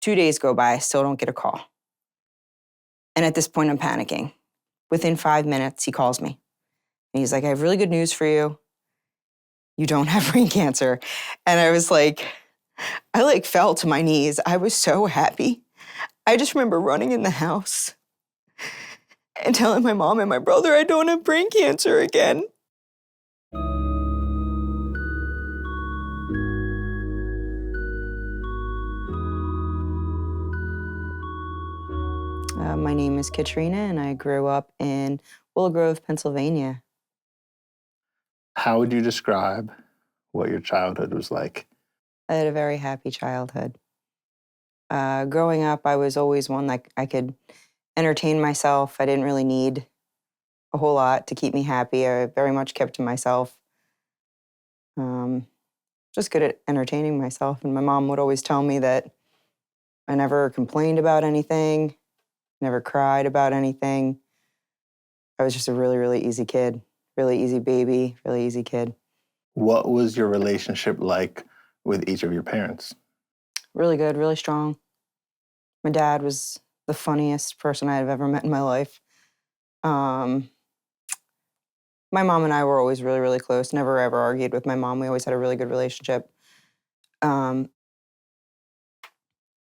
2 days go by, I still don't get a call. And at this point, I'm panicking. Within 5 minutes, he calls me. And he's like, I have really good news for you. You don't have brain cancer. And I was like, I like fell to my knees. I was so happy. I just remember running in the house and telling my mom and my brother I don't have brain cancer again. My name is Catrina, and I grew up in Willow Grove, Pennsylvania. How would you describe what your childhood was like? I had a very happy childhood. Growing up, I was always one that I could entertain myself. I didn't really need a whole lot to keep me happy. I very much kept to myself. Just good at entertaining myself. And my mom would always tell me that I never complained about anything, never cried about anything. I was just a really, really easy kid, really easy baby, really easy kid. What was your relationship like with each of your parents? Really good, really strong. My dad was the funniest person I've ever met in my life. My mom and I were always really, really close. Never ever argued with my mom. We always had a really good relationship. My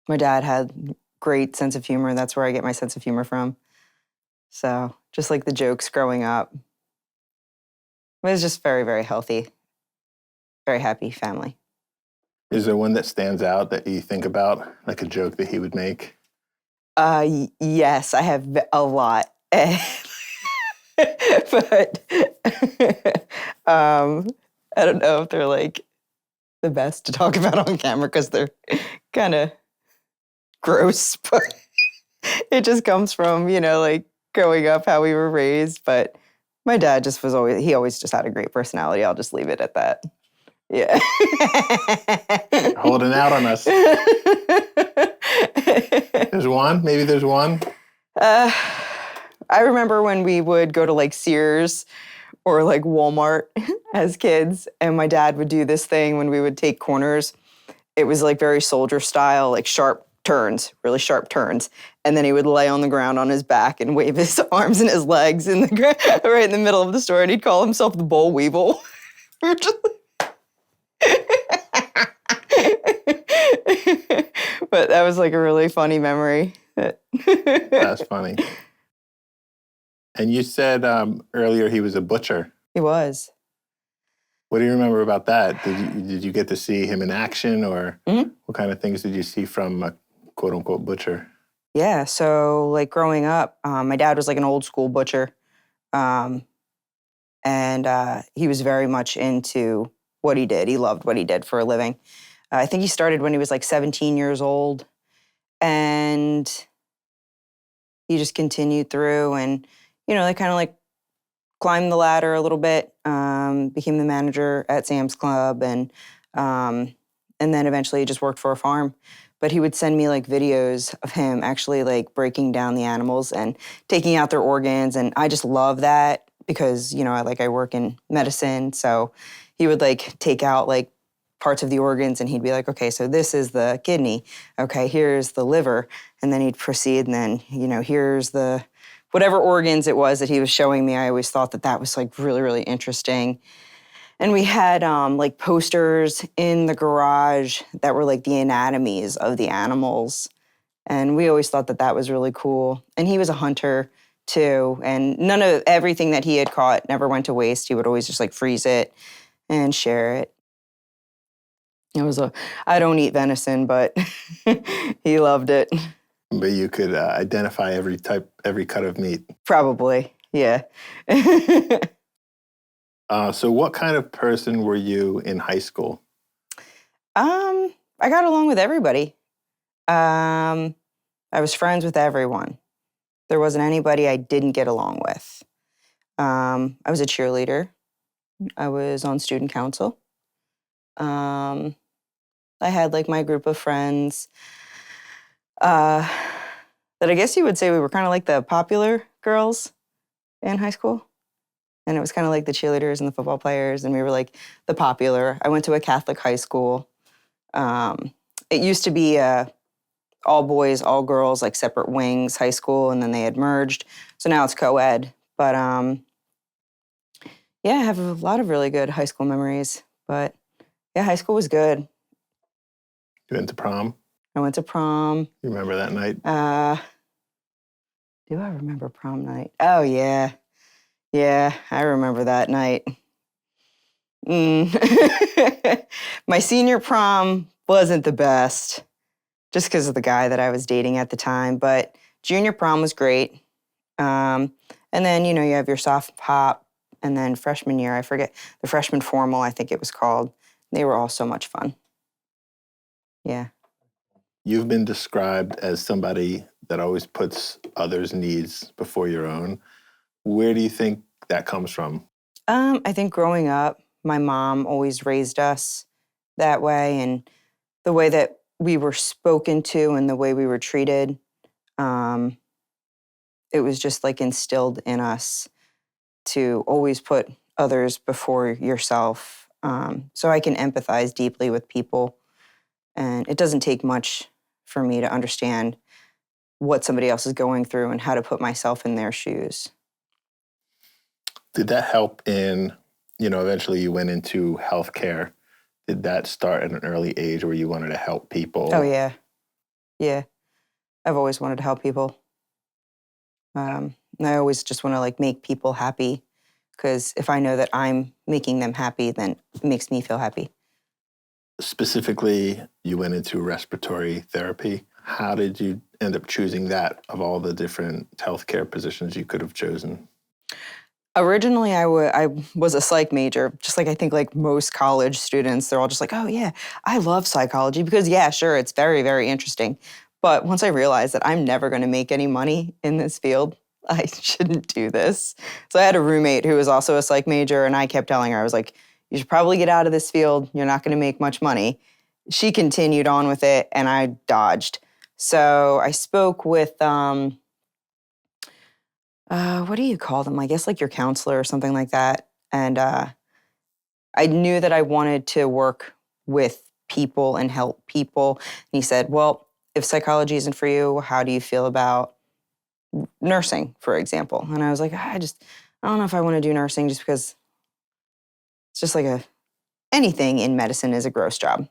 dad had great sense of humor. That's where I get my sense of humor from. So just like the jokes growing up. It was just very, very healthy, very happy family. Is there one that stands out that you think about, like a joke that he would make? Yes, I have a lot. But I don't know if they're like the best to talk about on camera because they're kind of gross, but it just comes from, like growing up, how we were raised. But my dad just he always just had a great personality. I'll just leave it at that. Yeah. Holding out on us. There's one? Maybe there's one? I remember when we would go to like Sears or like Walmart as kids, and my dad would do this thing when we would take corners. It was like very soldier style, like sharp turns, really sharp turns. And then he would lay on the ground on his back and wave his arms and his legs in the right in the middle of the store, and he'd call himself the Boll Weevil. But that was like a really funny memory. That's funny. And you said earlier he was a butcher. He was. What do you remember about that? Did you get to see him in action, or what kind of things did you see from a quote unquote butcher? Yeah, so like growing up, my dad was like an old school butcher, and he was very much into what he did. He loved what he did for a living. I think he started when he was like 17 years old, and he just continued through, and they kind of like climbed the ladder a little bit, became the manager at Sam's Club, and then eventually just worked for a farm. But he would send me like videos of him actually like breaking down the animals and taking out their organs, and I just love that because I work in medicine, so he would like take out like parts of the organs, and he'd be like, okay, so this is the kidney, okay, here's the liver, and then he'd proceed, and then here's the whatever organs it was that he was showing me. I always thought that was like really, really interesting. And we had like posters in the garage that were like the anatomies of the animals. And we always thought that was really cool. And he was a hunter too. And none of everything that he had caught never went to waste. He would always just like freeze it and share it. I don't eat venison, but he loved it. But you could identify every cut of meat. Probably, yeah. So what kind of person were you in high school? I got along with everybody. I was friends with everyone. There wasn't anybody I didn't get along with. I was a cheerleader. I was on student council. I had like my group of friends that I guess you would say we were kind of like the popular girls in high school. And it was kind of like the cheerleaders and the football players, and we were like the popular. I went to a Catholic high school. It used to be a all boys, all girls, like separate wings, high school, and then they had merged. So now it's co-ed. But yeah, I have a lot of really good high school memories. But yeah, high school was good. You went to prom? I went to prom. You remember that night? Do I remember prom night? Oh, yeah. Yeah, I remember that night. My senior prom wasn't the best, just because of the guy that I was dating at the time. But junior prom was great. And then, you know, you have your soft pop. And then freshman year, I forget, the freshman formal, I think it was called. They were all so much fun. Yeah. You've been described as somebody that always puts others' needs before your own. Where do you think that comes from? I think growing up, my mom always raised us that way, and the way that we were spoken to and the way we were treated, um, it was just like instilled in us to always put others before yourself. So I can empathize deeply with people, and it doesn't take much for me to understand what somebody else is going through and how to put myself in their shoes. Did that help in, eventually you went into healthcare? Did that start at an early age where you wanted to help Oh, people? yeah. Yeah. I've always wanted to help people. And I always just want to like make people happy because if I know that I'm making them happy, then it makes me feel happy. Specifically, you went into respiratory therapy. How did you end up choosing that of all the different healthcare positions you could have chosen? Originally, I was a psych major, just like I think like most college students. They're all just like, oh yeah, I love psychology because yeah, sure, it's very, very interesting. But once I realized that I'm never going to make any money in this field, I shouldn't do this. So I had a roommate who was also a psych major, and I kept telling her, I was like, you should probably get out of this field. You're not going to make much money. She continued on with it, and I dodged. So I spoke with what do you call them? I guess like your counselor or something like that. And I knew that I wanted to work with people and help people. And he said, well, if psychology isn't for you, how do you feel about nursing, for example? And I was like, I don't know if I want to do nursing just because it's just like anything in medicine is a gross job.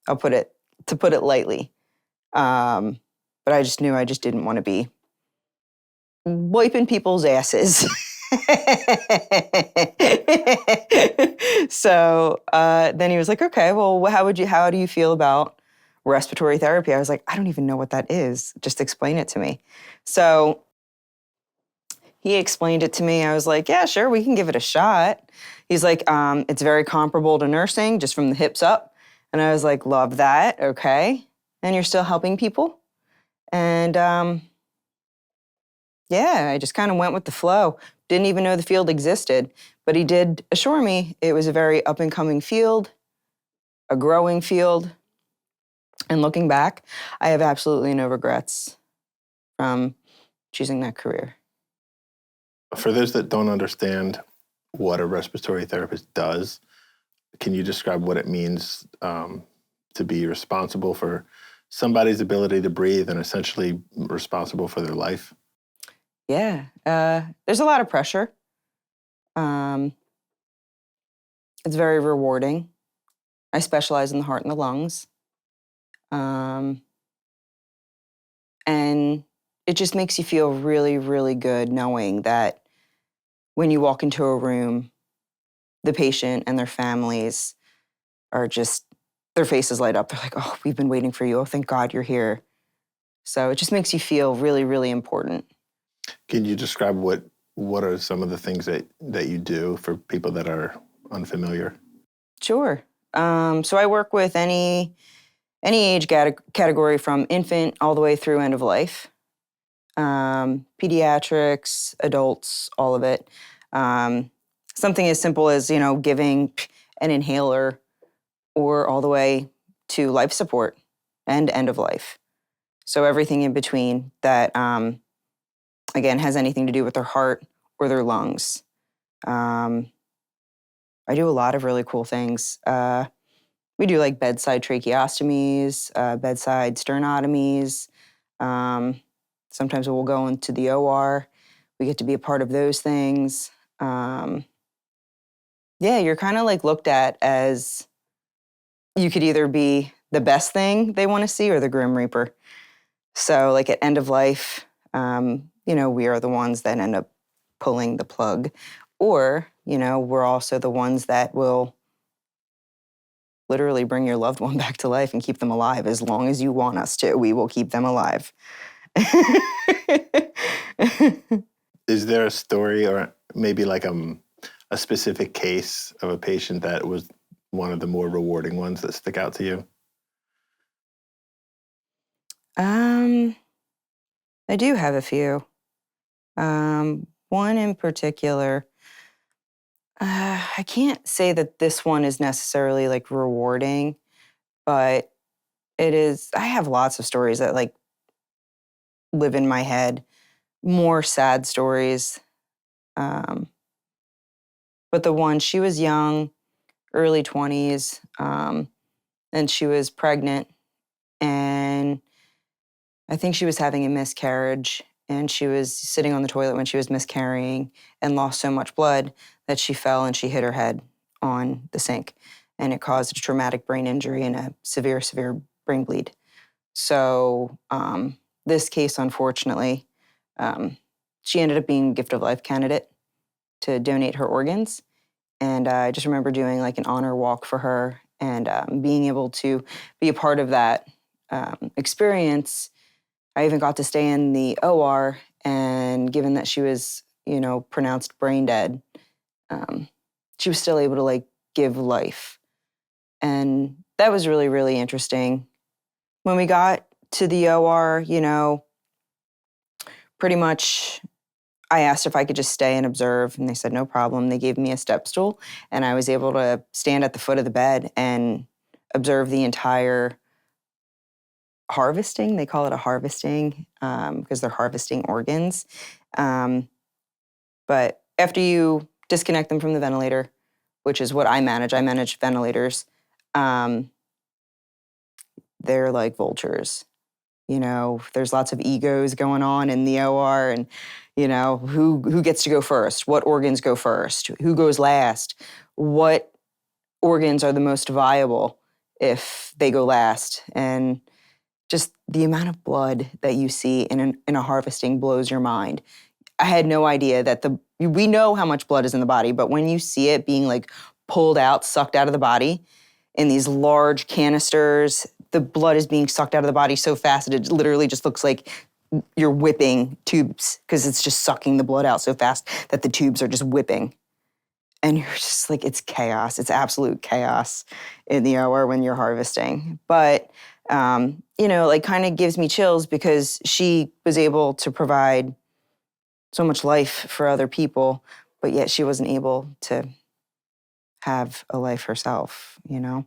To put it lightly. But I just knew I just didn't want to be wiping people's asses. So then he was like, okay, well, how do you feel about respiratory therapy? I was like, I don't even know what that is. Just explain it to me. So he explained it to me. I was like, yeah, sure, we can give it a shot. He's like, it's very comparable to nursing, just from the hips up. And I was like, love that. Okay. And you're still helping people? And yeah, I just kind of went with the flow. Didn't even know the field existed, but he did assure me it was a very up and coming field, a growing field. And looking back, I have absolutely no regrets from choosing that career. For those that don't understand what a respiratory therapist does, can you describe what it means to be responsible for somebody's ability to breathe and essentially responsible for their life? Yeah, there's a lot of pressure. Um, it's very rewarding. I specialize in the heart and the lungs. Um, and it just makes you feel really, really good knowing that when you walk into a room, the patient and their families are just, their faces light up. They're like, oh, we've been waiting for you. Oh, thank God you're here. So it just makes you feel really, really important. Can you describe what are some of the things that you do for people that are unfamiliar? Sure. So I work with any age category from infant all the way through end of life. Pediatrics, adults, all of it. Something as simple as, you know, giving an inhaler or all the way to life support and end of life. So everything in between that, again, has anything to do with their heart or their lungs. Um, I do a lot of really cool things. We do like bedside tracheostomies, bedside sternotomies, Sometimes we'll go into the OR. We get to be a part of those things. Yeah, you're kind of like looked at as you could either be the best thing they want to see or the Grim Reaper. So, like at end of life, we are the ones that end up pulling the plug. Or, we're also the ones that will literally bring your loved one back to life and keep them alive. As long as you want us to, we will keep them alive. Is there a story or maybe like a specific case of a patient that was one of the more rewarding ones that stick out to you? I do have a few. One in particular, I can't say that this one is necessarily like rewarding, but it is. I have lots of stories that like live in my head, more sad stories. But the one, she was young, early 20s, and she was pregnant, and I think she was having a miscarriage, and she was sitting on the toilet when she was miscarrying and lost so much blood that she fell and she hit her head on the sink, and it caused a traumatic brain injury and a severe, severe brain bleed. So this case, unfortunately, she ended up being a gift of life candidate to donate her organs. And I just remember doing like an honor walk for her and being able to be a part of that experience. I even got to stay in the OR, and given that she was, pronounced brain dead, she was still able to like give life. And that was really, really interesting. When we got to the OR, pretty much I asked if I could just stay and observe, and they said no problem. They gave me a step stool, and I was able to stand at the foot of the bed and observe the entire harvesting. They call it a harvesting because they're harvesting organs. But after you disconnect them from the ventilator, which is what I manage ventilators, they're like vultures. There's lots of egos going on in the OR, and who gets to go first, what organs go first, who goes last, what organs are the most viable if they go last, and just the amount of blood that you see in a harvesting blows your mind. I had no idea that we know how much blood is in the body, but when you see it being like pulled out, sucked out of the body in these large canisters, the blood is being sucked out of the body so fast that it literally just looks like you're whipping tubes because it's just sucking the blood out so fast that the tubes are just whipping. And you're just like, it's chaos. It's absolute chaos in the OR when you're harvesting. But, like kind of gives me chills because she was able to provide so much life for other people, but yet she wasn't able to have a life herself, And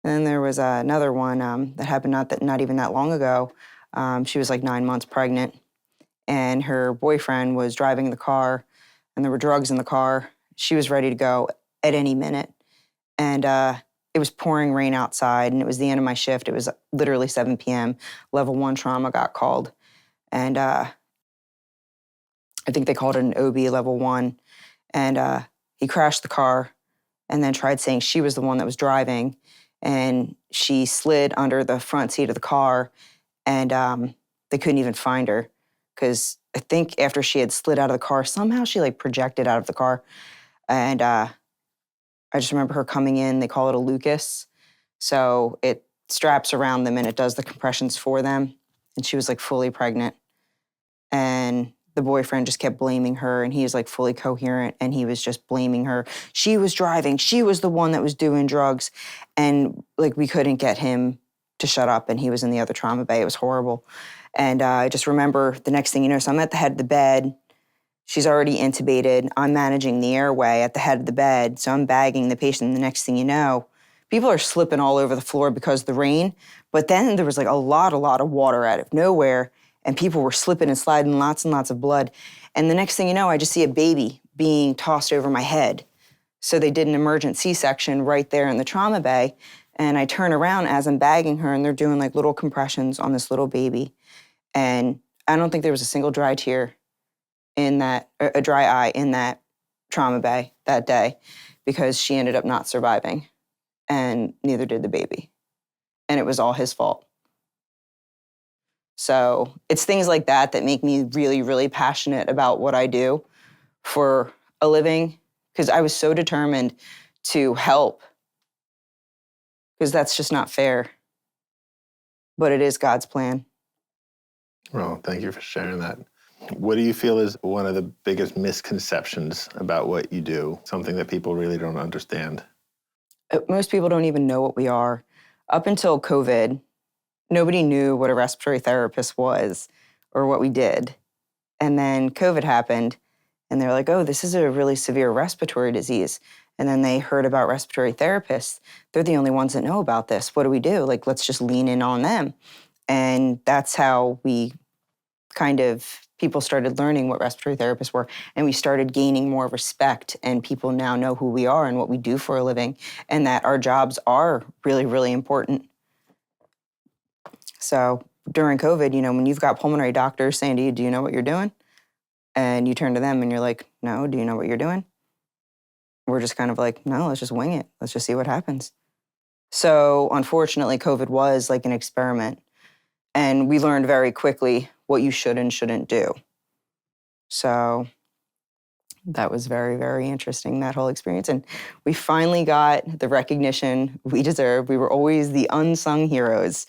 then there was another one that happened not even that long ago. She was like 9 months pregnant, and her boyfriend was driving the car, and there were drugs in the car. She was ready to go at any minute, and it was pouring rain outside, and it was the end of my shift. It was literally 7 p.m. Level 1 trauma got called, and I think they called it an OB level 1, and he crashed the car and then tried saying she was the one that was driving, and she slid under the front seat of the car, and they couldn't even find her because I think after she had slid out of the car, somehow she like projected out of the car, and I just remember her coming in. They call it a Lucas, so it straps around them and it does the compressions for them, and she was like fully pregnant, and the boyfriend just kept blaming her, and he was like fully coherent, and he was just blaming her. She was driving. She was the one that was doing drugs. And like we couldn't get him to shut up, and he was in the other trauma bay. It was horrible. And I just remember the next thing you know, so I'm at the head of the bed. She's already intubated. I'm managing the airway at the head of the bed. So I'm bagging the patient. And the next thing you know, people are slipping all over the floor because of the rain. But then there was like a lot of water out of nowhere. And people were slipping and sliding, lots and lots of blood. And the next thing you know, I just see a baby being tossed over my head. So they did an emergent C-section right there in the trauma bay. And I turn around as I'm bagging her, and they're doing like little compressions on this little baby. And I don't think there was a single dry tear in that, a dry eye in that trauma bay that day, because she ended up not surviving, and neither did the baby. And it was all his fault. So it's things like that that make me really, really passionate about what I do for a living, because I was so determined to help, because that's just not fair. But it is God's plan. Well, thank you for sharing that. What do you feel is one of the biggest misconceptions about what you do, something that people really don't understand? Most people don't even know what we are. Up until COVID, nobody knew what a respiratory therapist was or what we did. And then COVID happened, and they're like, oh, this is a really severe respiratory disease. And then they heard about respiratory therapists. They're the only ones that know about this. What do we do? Like, let's just lean in on them. And that's how people started learning what respiratory therapists were, and we started gaining more respect, and people now know who we are and what we do for a living, and that our jobs are really, really important. So during COVID, when you've got pulmonary doctors saying to you, do you know what you're doing? And you turn to them and you're like, no, do you know what you're doing? We're just kind of like, no, let's just wing it. Let's just see what happens. So unfortunately, COVID was like an experiment. And we learned very quickly what you should and shouldn't do. So that was very, very interesting, that whole experience. And we finally got the recognition we deserve. We were always the unsung heroes.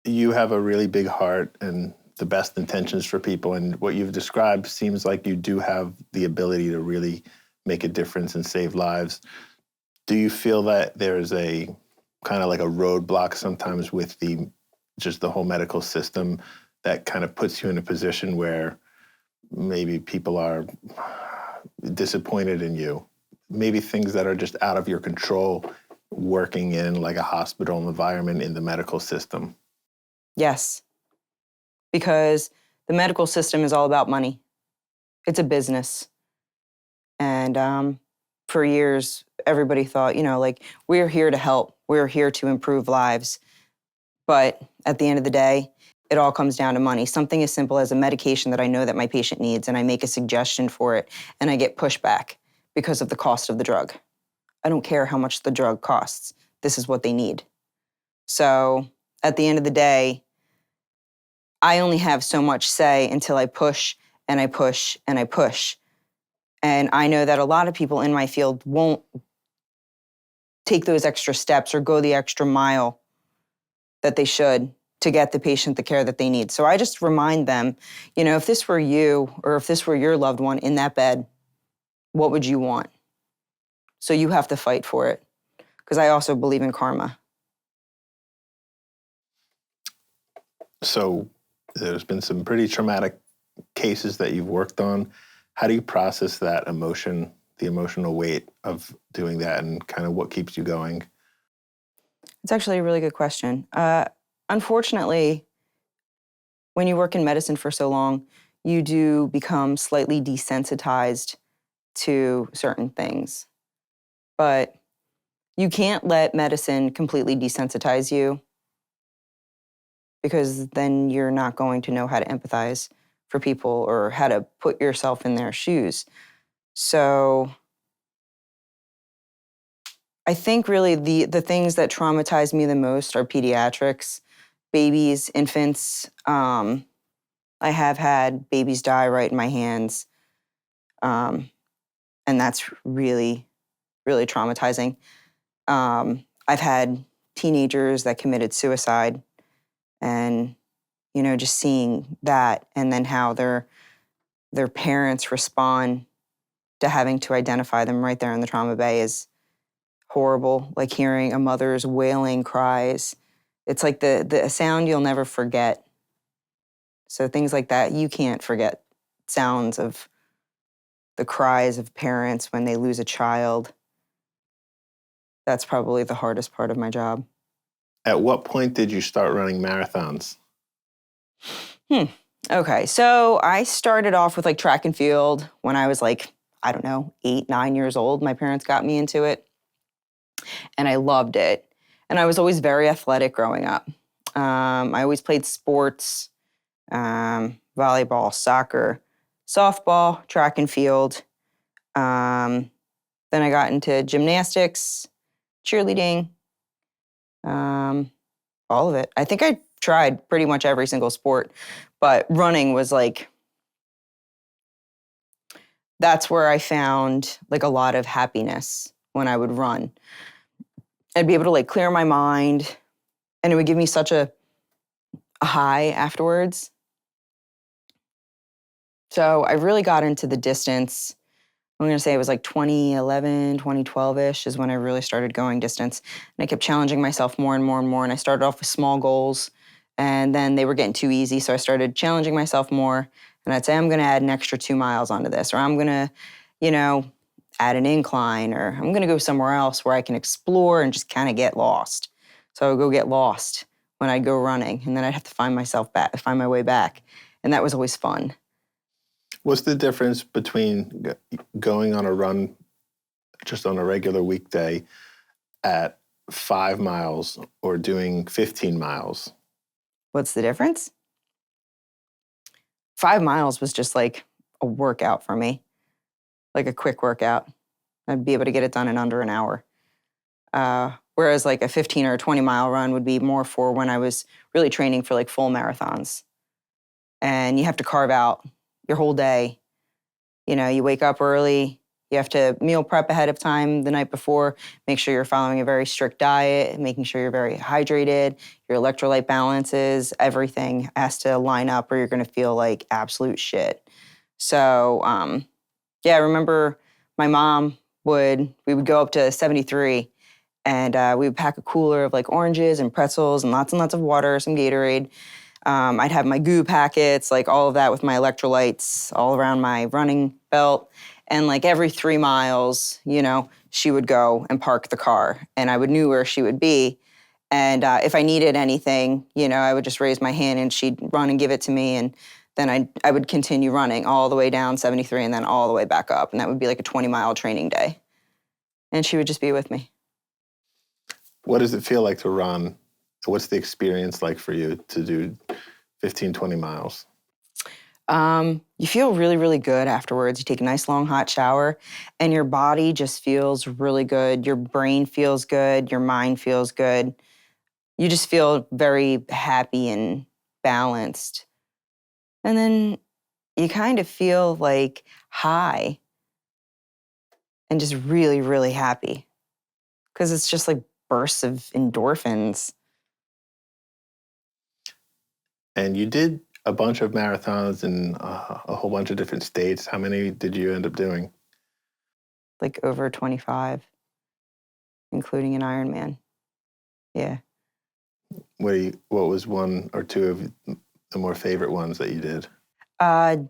You have a really big heart and the best intentions for people. And what you've described seems like you do have the ability to really make a difference and save lives. Do you feel that there's a kind of like a roadblock sometimes with just the whole medical system that kind of puts you in a position where maybe people are disappointed in you? Maybe things that are just out of your control working in like a hospital environment in the medical system? Yes, because the medical system is all about money. It's a business. And for years, everybody thought, like, we're here to help. We're here to improve lives. But at the end of the day, it all comes down to money. Something as simple as a medication that I know that my patient needs, and I make a suggestion for it, and I get pushback because of the cost of the drug. I don't care how much the drug costs. This is what they need. So at the end of the day, I only have so much say until I push and I push and I push. And I know that a lot of people in my field won't take those extra steps or go the extra mile that they should to get the patient the care that they need. So I just remind them, if this were you or if this were your loved one in that bed, what would you want? So you have to fight for it, because I also believe in karma. So there's been some pretty traumatic cases that you've worked on. How do you process that emotion, the emotional weight of doing that, and kind of what keeps you going? It's actually a really good question. Unfortunately, when you work in medicine for so long, you do become slightly desensitized to certain things. But you can't let medicine completely desensitize you, because then you're not going to know how to empathize for people or how to put yourself in their shoes. So I think really the things that traumatize me the most are pediatrics, babies, infants. I have had babies die right in my hands. And that's really, really traumatizing. I've had teenagers that committed suicide, and, just seeing that, and then how their parents respond to having to identify them right there in the trauma bay is horrible. Like hearing a mother's wailing cries. It's like the sound you'll never forget. So things like that, you can't forget sounds of the cries of parents when they lose a child. That's probably the hardest part of my job. At what point did you start running marathons? Okay, so I started off with like track and field when I was like, I don't know, 8, 9 years old. My parents got me into it. and I loved it. And I was always very athletic growing up. I always played sports, volleyball, soccer, softball, track and field. Um, then I got into gymnastics, cheerleading, um, all of it. I think I tried pretty much every single sport, but running was like, that's where I found like a lot of happiness when I would run. I'd be able to like clear my mind, and it would give me such a high afterwards. So I really got into the distance. I'm going to say it was like 2011, 2012-ish is when I really started going distance. And I kept challenging myself more and more and more. And I started off with small goals, and then they were getting too easy. So I started challenging myself more. And I'd say, I'm going to add an extra 2 miles onto this, or I'm going to, you know, add an incline, or I'm going to go somewhere else where I can explore and just kind of get lost. So I would go get lost when I'd go running, and then I'd have to find my way back. And that was always fun. What's the difference between going on a run just on a regular weekday at 5 miles or doing 15 miles? What's the difference? 5 miles was just like a workout for me, like a quick workout. I'd be able to get it done in under an hour. Whereas like a 15 or a 20-mile run would be more for when I was really training for like full marathons. And you have to carve out your whole day. You know, you wake up early, you have to meal prep ahead of time the night before, make sure you're following a very strict diet, making sure you're very hydrated, your electrolyte balances, everything has to line up or you're gonna feel like absolute shit. So, yeah, I remember my mom we would go up to 73, and we would pack a cooler of like oranges and pretzels and lots of water, some Gatorade. I'd have my goo packets, like all of that with my electrolytes all around my running belt. And like every 3 miles, you know, she would go and park the car, and I would knew where she would be. And if I needed anything, you know, I would just raise my hand and she'd run and give it to me. And then I would continue running all the way down 73 and then all the way back up. And that would be like a 20-mile training day. And she would just be with me. What does it feel like to run? What's the experience like for you to do 15, 20 miles? You feel really, really good afterwards. You take a nice long hot shower and your body just feels really good. Your brain feels good. Your mind feels good. You just feel very happy and balanced. And then you kind of feel like high and just really, really happy because it's just like bursts of endorphins. And you did a bunch of marathons in a whole bunch of different states. How many did you end up doing? Like over 25, including an Ironman. Yeah. What was one or two of the more favorite ones that you did?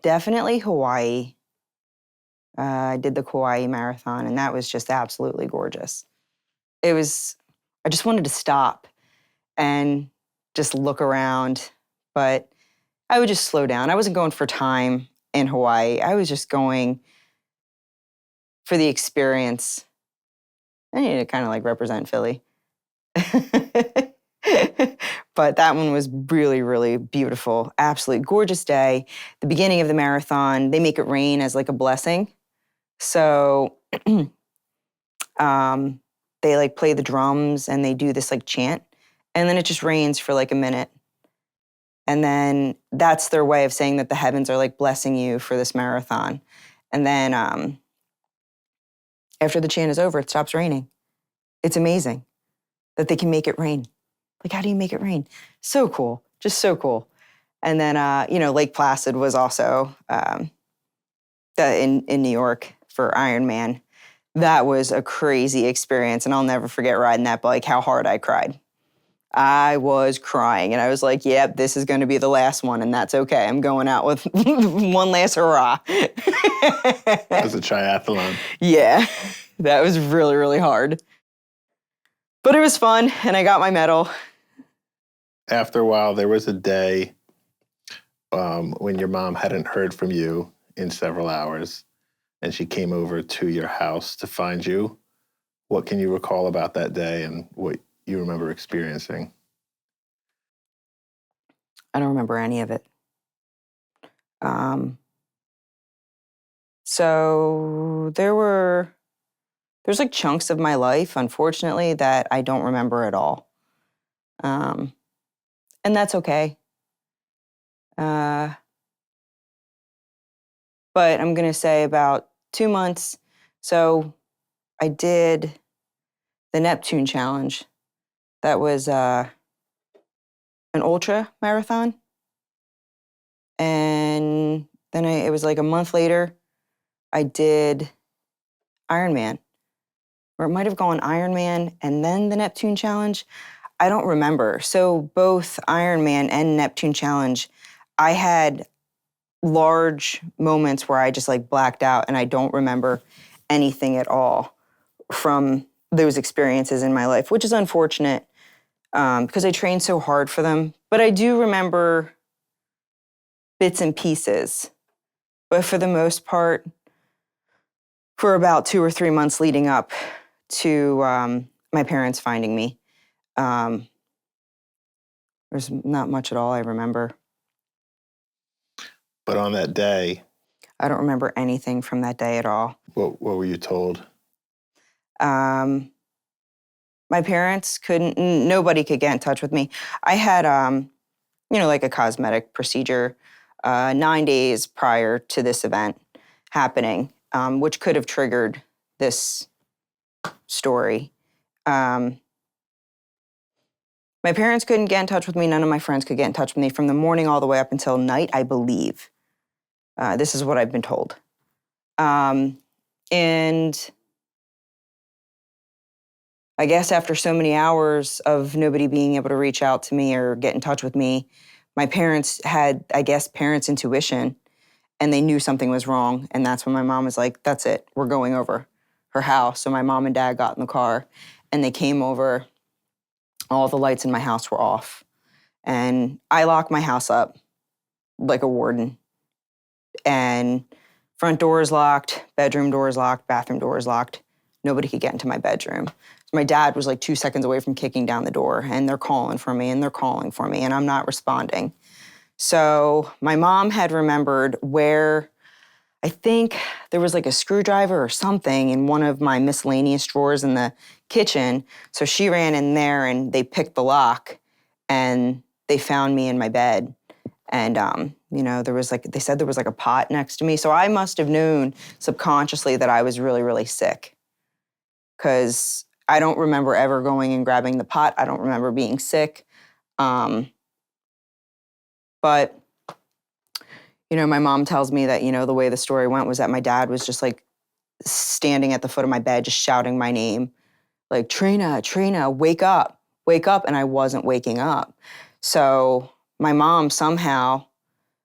Definitely Hawaii. I did the Kauai Marathon, and that was just absolutely gorgeous. I just wanted to stop and just look around, but I would just slow down. I wasn't going for time in Hawaii. I was just going for the experience. I needed to kind of like represent Philly. But that one was really, really beautiful. Absolutely gorgeous day. The beginning of the marathon, they make it rain as like a blessing. So they like play the drums and they do this like chant. And then it just rains for like a minute. And then that's their way of saying that the heavens are like blessing you for this marathon. And then after the chant is over, it stops raining. It's amazing that they can make it rain. Like, how do you make it rain? So cool, just so cool. And then, you know, Lake Placid was also in New York for Ironman. That was a crazy experience, and I'll never forget riding that bike, how hard I cried. I was crying, and I was like, yep, this is going to be the last one, and that's okay. I'm going out with one last hurrah. It was a triathlon. Yeah, that was really, really hard. But it was fun, and I got my medal. After a while, there was a day when your mom hadn't heard from you in several hours, and she came over to your house to find you. What can you recall about that day and what you remember experiencing? I don't remember any of it. Um, so there's like chunks of my life, unfortunately, that I don't remember at all. Um, and that's okay. Uh, but I'm going to say about 2 months. So I did the Neptune challenge. That was an ultra marathon. And then it was like a month later, I did Ironman, or it might have gone Ironman and then the Neptune challenge. I don't remember. So both Ironman and Neptune challenge, I had large moments where I just like blacked out and I don't remember anything at all from those experiences in my life, which is unfortunate because I trained so hard for them. But I do remember bits and pieces. But for the most part, for about 2 or 3 months leading up to my parents finding me, um, there's not much at all I remember. But on that day, I don't remember anything from that day at all. what were you told? Um, my parents couldn't, nobody could get in touch with me. I had, like a cosmetic procedure 9 days prior to this event happening, which could have triggered this story. My parents couldn't get in touch with me. None of my friends could get in touch with me from the morning all the way up until night, I believe. This is what I've been told. And I guess after so many hours of nobody being able to reach out to me or get in touch with me, my parents had, I guess, parents' intuition, and they knew something was wrong. And that's when my mom was like, that's it, we're going over her house. So my mom and dad got in the car and they came over. All the lights in my house were off. And I locked my house up like a warden. And front door is locked, bedroom door is locked, bathroom door is locked. Nobody could get into my bedroom. My dad was like 2 seconds away from kicking down the door, and they're calling for me, and they're calling for me, and I'm not responding. So my mom had remembered where I think there was like a screwdriver or something in one of my miscellaneous drawers in the kitchen. So she ran in there and they picked the lock and they found me in my bed. And, there was like, they said there was like a pot next to me. So I must have known subconsciously that I was really, really sick. Because I don't remember ever going and grabbing the pot. I don't remember being sick. But my mom tells me that, the way the story went was that my dad was just like standing at the foot of my bed, just shouting my name, like, Trina, Trina, wake up, wake up. And I wasn't waking up. So my mom somehow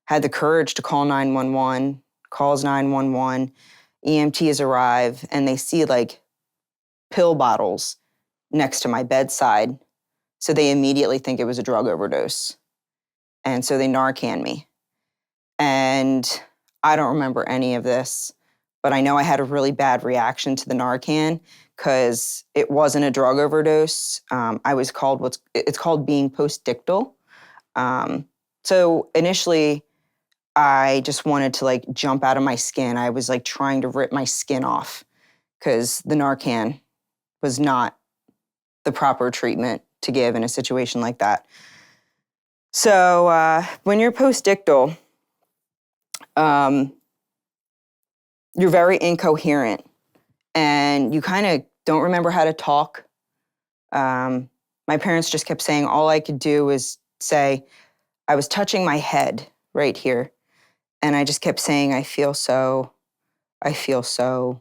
had the courage to call 911, calls 911, EMTs arrive, and they see like pill bottles next to my bedside. So they immediately think it was a drug overdose. And so they Narcan me. And I don't remember any of this, but I know I had a really bad reaction to the Narcan because it wasn't a drug overdose. I was called it's called being postdictal. So initially, I just wanted to like jump out of my skin. I was like trying to rip my skin off because the Narcan was not the proper treatment to give in a situation like that. So when you're postdictal, you're very incoherent and you kind of don't remember how to talk. My parents just kept saying all I could do was say, I was touching my head right here. And I just kept saying, I feel so, I feel so,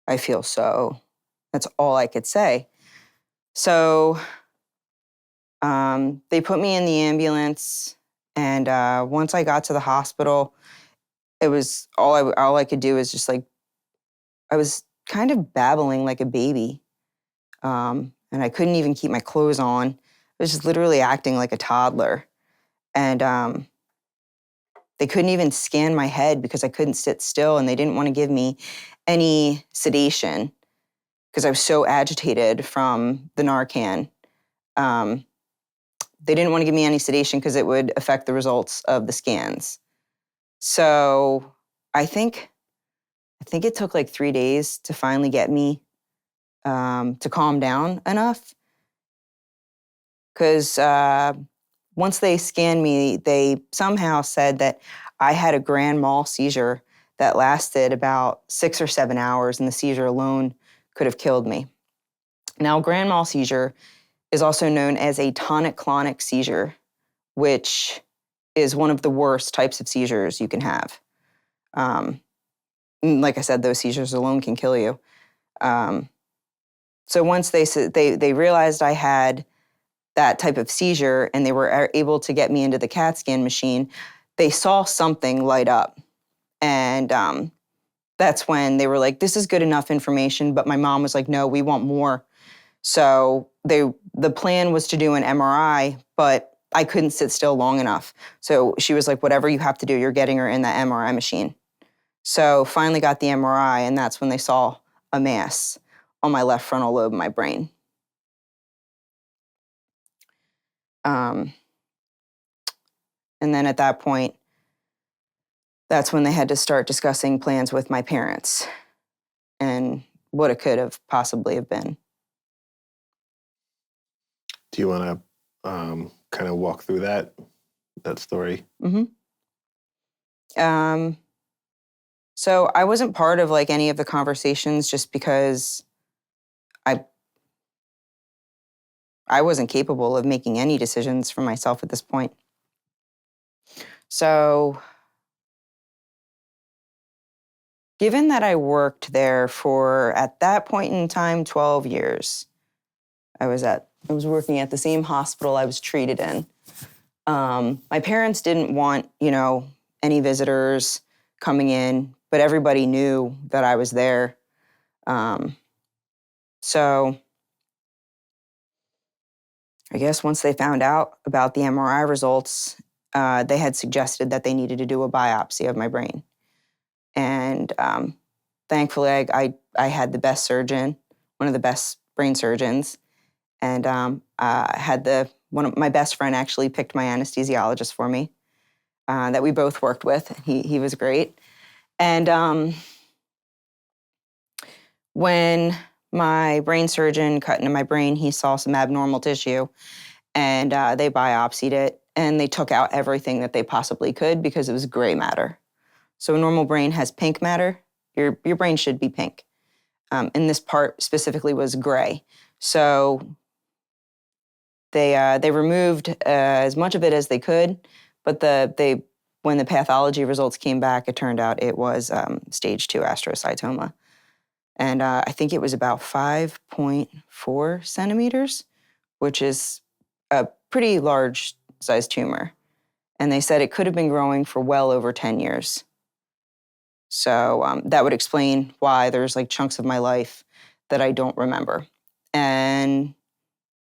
I feel so. That's all I could say. So they put me in the ambulance. And once I got to the hospital, it was all I could do is just like, I was kind of babbling like a baby. And I couldn't even keep my clothes on. I was just literally acting like a toddler. And they couldn't even scan my head because I couldn't sit still, and they didn't want to give me any sedation because I was so agitated from the Narcan. They didn't want to give me any sedation because it would affect the results of the scans. So I think it took like 3 days to finally get me to calm down enough. Because once they scanned me, they somehow said that I had a grand mal seizure that lasted about 6 or 7 hours, and the seizure alone could have killed me. Now, grand mal seizure is also known as a tonic-clonic seizure, which is one of the worst types of seizures you can have. Like I said, those seizures alone can kill you. So once they realized I had that type of seizure and they were able to get me into the CAT scan machine, they saw something light up. And that's when they were like, this is good enough information. But my mom was like, no, we want more. So the plan was to do an MRI, but I couldn't sit still long enough. So she was like, whatever you have to do, you're getting her in that MRI machine. So finally got the MRI, and that's when they saw a mass on my left frontal lobe of my brain. And then at that point, that's when they had to start discussing plans with my parents and what it could have possibly have been. Do you want to kind of walk through that story? Mm-hmm. So I wasn't part of like any of the conversations just because I wasn't capable of making any decisions for myself at this point. So given that I worked there for, at that point in time, 12 years, I was working at the same hospital I was treated in. My parents didn't want, any visitors coming in, but everybody knew that I was there. So I guess once they found out about the MRI results, they had suggested that they needed to do a biopsy of my brain. And thankfully, I had the best surgeon, one of the best brain surgeons. And one of my best friend actually picked my anesthesiologist for me that we both worked with. He was great. And when my brain surgeon cut into my brain, he saw some abnormal tissue, and they biopsied it, and they took out everything that they possibly could because it was gray matter. So a normal brain has pink matter. Your brain should be pink. And this part specifically was gray. So they removed as much of it as they could, but when the pathology results came back, it turned out it was stage 2 astrocytoma. And I think it was about 5.4 centimeters, which is a pretty large sized tumor. And they said it could have been growing for well over 10 years. So that would explain why there's like chunks of my life that I don't remember. And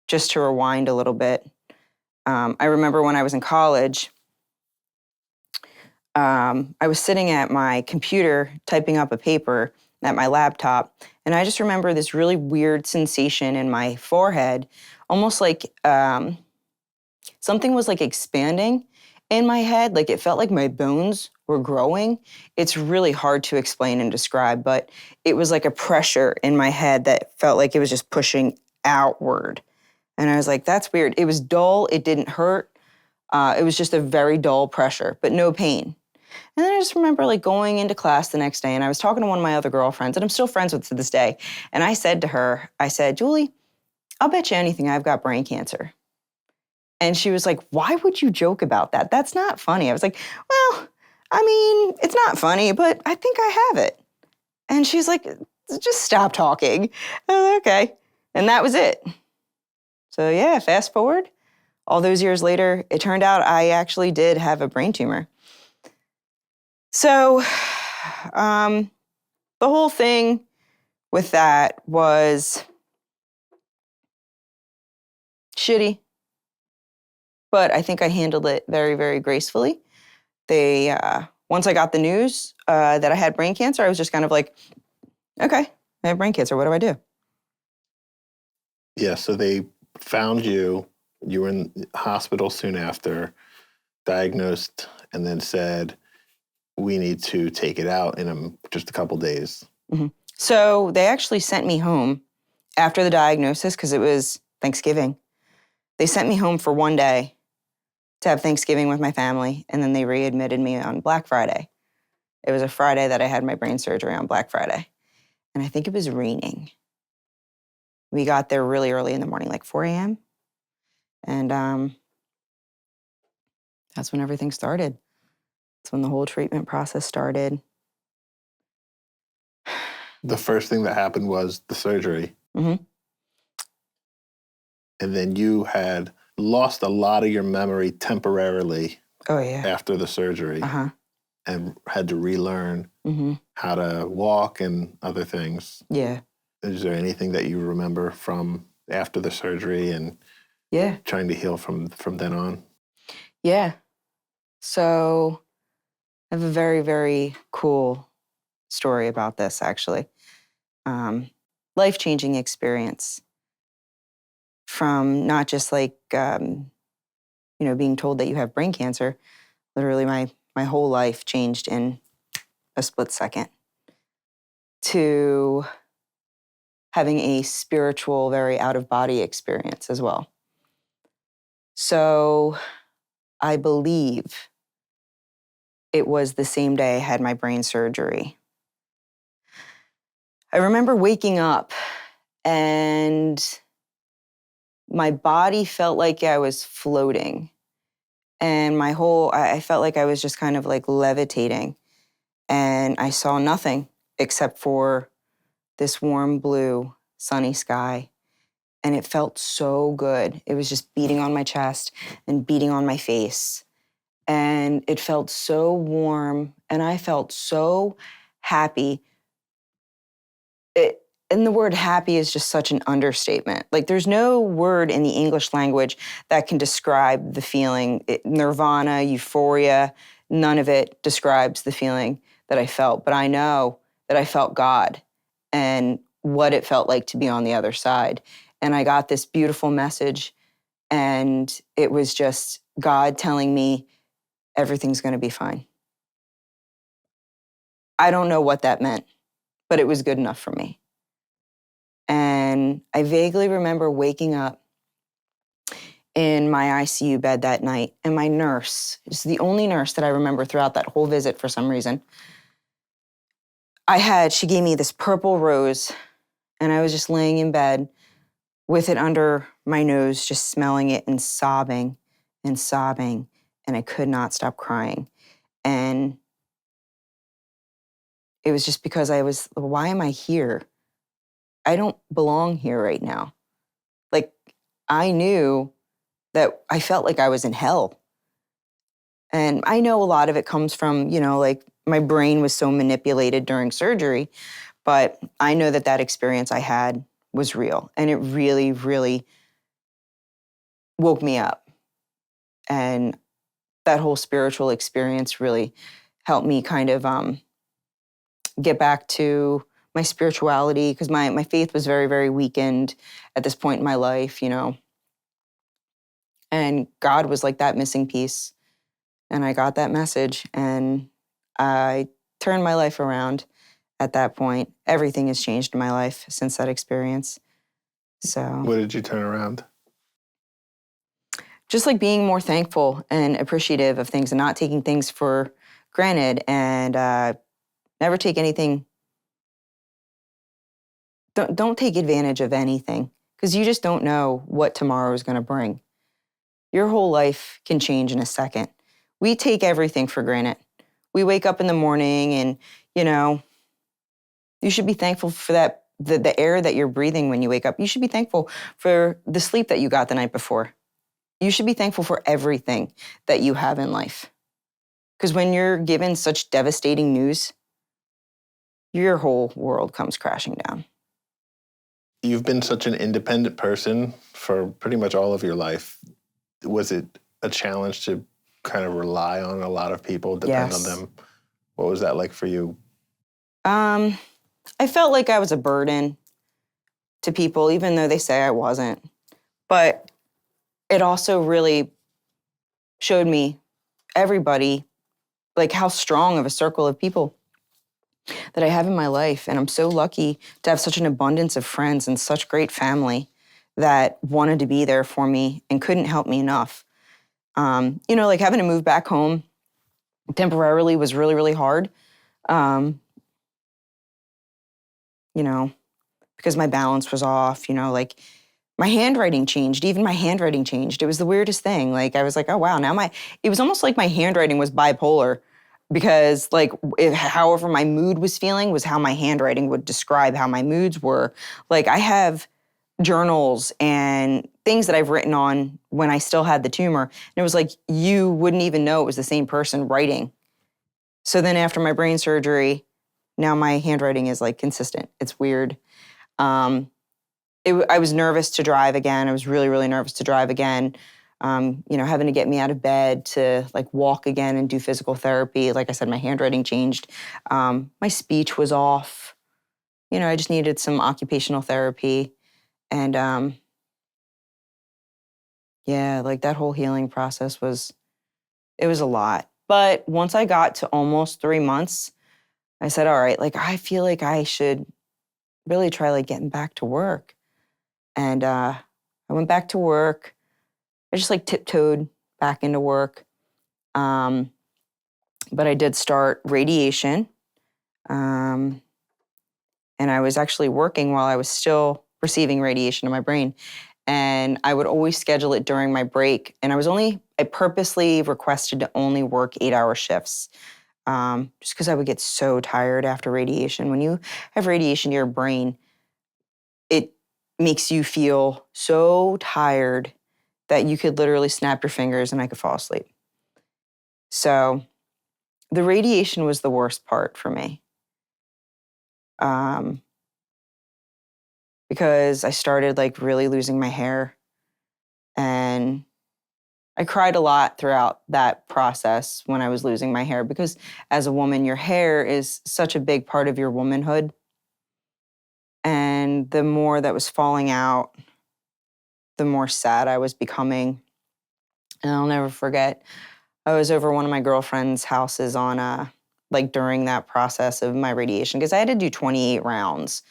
just to rewind a little bit, I remember when I was in college, I was sitting at my computer typing up a paper at my laptop, and I just remember this really weird sensation in my forehead, almost like something was like expanding in my head. Like it felt like my bones were growing. It's really hard to explain and describe, but it was like a pressure in my head that felt like it was just pushing outward. And I was like, that's weird. It was dull. It didn't hurt. It was just a very dull pressure, but no pain. And then I just remember like going into class the next day, and I was talking to one of my other girlfriends, and I'm still friends with to this day. And I said to her, Julie, I'll bet you anything I've got brain cancer. And she was like, why would you joke about that? That's not funny. I was like, well, I mean, it's not funny, but I think I have it. And she's like, just stop talking. Oh, okay. And that was it. So yeah, fast forward, all those years later, it turned out I actually did have a brain tumor. So the whole thing with that was shitty, but I think I handled it very, very gracefully. Once I got the news that I had brain cancer, I was just kind of like, okay, I have brain cancer. What do I do? Yeah, so they found you. You were in the hospital soon after, diagnosed, and then said, we need to take it out in just a couple days. Mhm. So they actually sent me home after the diagnosis because it was Thanksgiving. They sent me home for one day to have Thanksgiving with my family, and then they readmitted me on Black Friday. It was a Friday that I had my brain surgery on Black Friday, and I think it was raining. We got there really early in the morning, like 4 a.m., and that's when everything started. That's when the whole treatment process started. The first thing that happened was the surgery. Hmm. And then you had lost a lot of your memory temporarily Oh, yeah. after the surgery Uh-huh. and had to relearn Hmm. how to walk and other things. Yeah. Is there anything that you remember from after the surgery and Yeah. trying to heal from then on? Yeah. So I have a very, very cool story about this, actually. Um, Life-changing experience from not just like, being told that you have brain cancer. Literally, my whole life changed in a split second to having a spiritual, very out-of-body experience as well. So I believe it was the same day I had my brain surgery. I remember waking up and my body felt like I was floating. And I felt like I was just kind of like levitating. And I saw nothing except for this warm blue, sunny sky. And it felt so good. It was just beating on my chest and beating on my face. And it felt so warm. And I felt so happy. And the word happy is just such an understatement. Like, there's no word in the English language that can describe the feeling. Nirvana, euphoria, none of it describes the feeling that I felt. But I know that I felt God and what it felt like to be on the other side. And I got this beautiful message, and it was just God telling me everything's going to be fine. I don't know what that meant, but it was good enough for me. And I vaguely remember waking up in my ICU bed that night, and my nurse is the only nurse that I remember throughout that whole visit for some reason. She gave me this purple rose, and I was just laying in bed with it under my nose, just smelling it and sobbing, and I could not stop crying. And it was just because why am I here? I don't belong here right now. Like, I knew that I felt like I was in hell. And I know a lot of it comes from, like my brain was so manipulated during surgery, but I know that experience I had was real. And it really, really woke me up. And that whole spiritual experience really helped me kind of get back to my spirituality, because my faith was very, very weakened at this point in my life, and God was like that missing piece. And I got that message, and I turned my life around at that point. Everything has changed in my life since that experience. So What did you turn around? just like being more thankful and appreciative of things and not taking things for granted, and never take anything. Don't take advantage of anything, because you just don't know what tomorrow is going to bring. Your whole life can change in a second. We take everything for granted. We wake up in the morning and, you should be thankful for the air that you're breathing when you wake up. You should be thankful for the sleep that you got the night before. You should be thankful for everything that you have in life. Because when you're given such devastating news, your whole world comes crashing down. You've been such an independent person for pretty much all of your life. Was it a challenge to kind of rely on a lot of people, depend on Yes. them? What was that like for you? I felt like I was a burden to people, even though they say I wasn't. But it also really showed me, everybody, like how strong of a circle of people that I have in my life. And I'm so lucky to have such an abundance of friends and such great family that wanted to be there for me and couldn't help me enough. Like having to move back home temporarily was really, really hard. Um, you know, because my balance was off, like my handwriting changed. Even my handwriting changed. It was the weirdest thing. Like I was like, oh wow, it was almost like my handwriting was bipolar because like however my mood was feeling was how my handwriting would describe how my moods were. Like I have journals and things that I've written on when I still had the tumor. And it was like, you wouldn't even know it was the same person writing. So then after my brain surgery, now my handwriting is like consistent. It's weird. Um, I was nervous to drive again. I was really, really nervous to drive again. Having to get me out of bed to like walk again and do physical therapy. Like I said, my handwriting changed. My speech was off. I just needed some occupational therapy. And like that whole healing process it was a lot. But once I got to almost 3 months, I said, all right, like I feel like I should really try like getting back to work. And I went back to work. I just like tiptoed back into work. But I did start radiation. And I was actually working while I was still receiving radiation in my brain. And I would always schedule it during my break. And I purposely requested to only work 8-hour shifts. Just because I would get so tired after radiation. When you have radiation to your brain, it makes you feel so tired that you could literally snap your fingers and I could fall asleep. So the radiation was the worst part for me. Because I started like really losing my hair, and I cried a lot throughout that process when I was losing my hair, because as a woman, your hair is such a big part of your womanhood. And the more that was falling out, the more sad I was becoming. And I'll never forget, I was over one of my girlfriend's houses like during that process of my radiation, because I had to do 28 rounds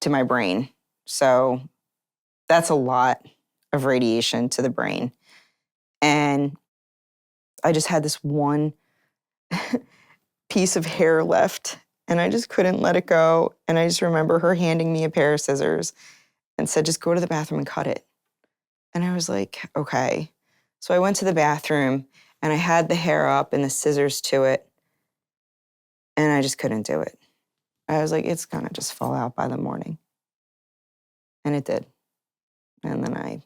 to my brain. So that's a lot of radiation to the brain. And I just had this one piece of hair left, and I just couldn't let it go. And I just remember her handing me a pair of scissors and said, just go to the bathroom and cut it. And I was like, okay. So I went to the bathroom and I had the hair up and the scissors to it, and I just couldn't do it. I was like, it's gonna just fall out by the morning. And it did. And then I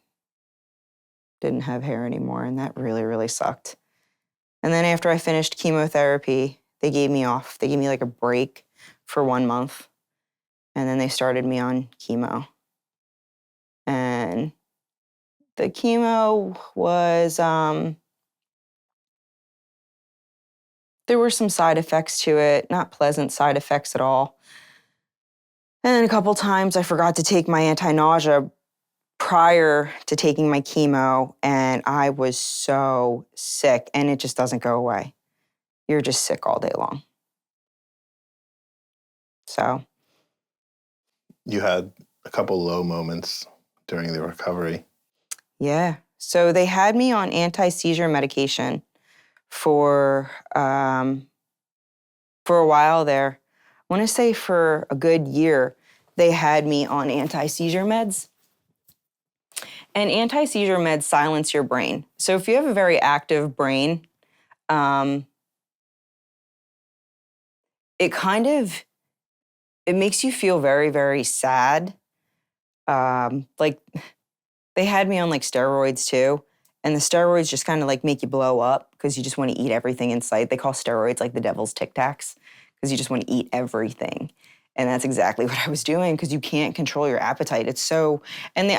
didn't have hair anymore, and that really, really sucked. And then after I finished chemotherapy, they gave me off. They gave me like a break for 1 month. And then they started me on chemo. And the chemo was, there were some side effects to it, not pleasant side effects at all. And then a couple times I forgot to take my anti-nausea prior to taking my chemo, and I was so sick, and it just doesn't go away. You're just sick all day long. So. You had a couple low moments during the recovery. Yeah. So they had me on anti-seizure medication for a while there. I want to say for a good year, they had me on anti-seizure meds. And anti-seizure meds silence your brain. So if you have a very active brain, it makes you feel very, very sad. Like they had me on like steroids too. And the steroids just kind of like make you blow up because you just want to eat everything in sight. They call steroids like the devil's Tic Tacs because you just want to eat everything. And that's exactly what I was doing, because you can't control your appetite. I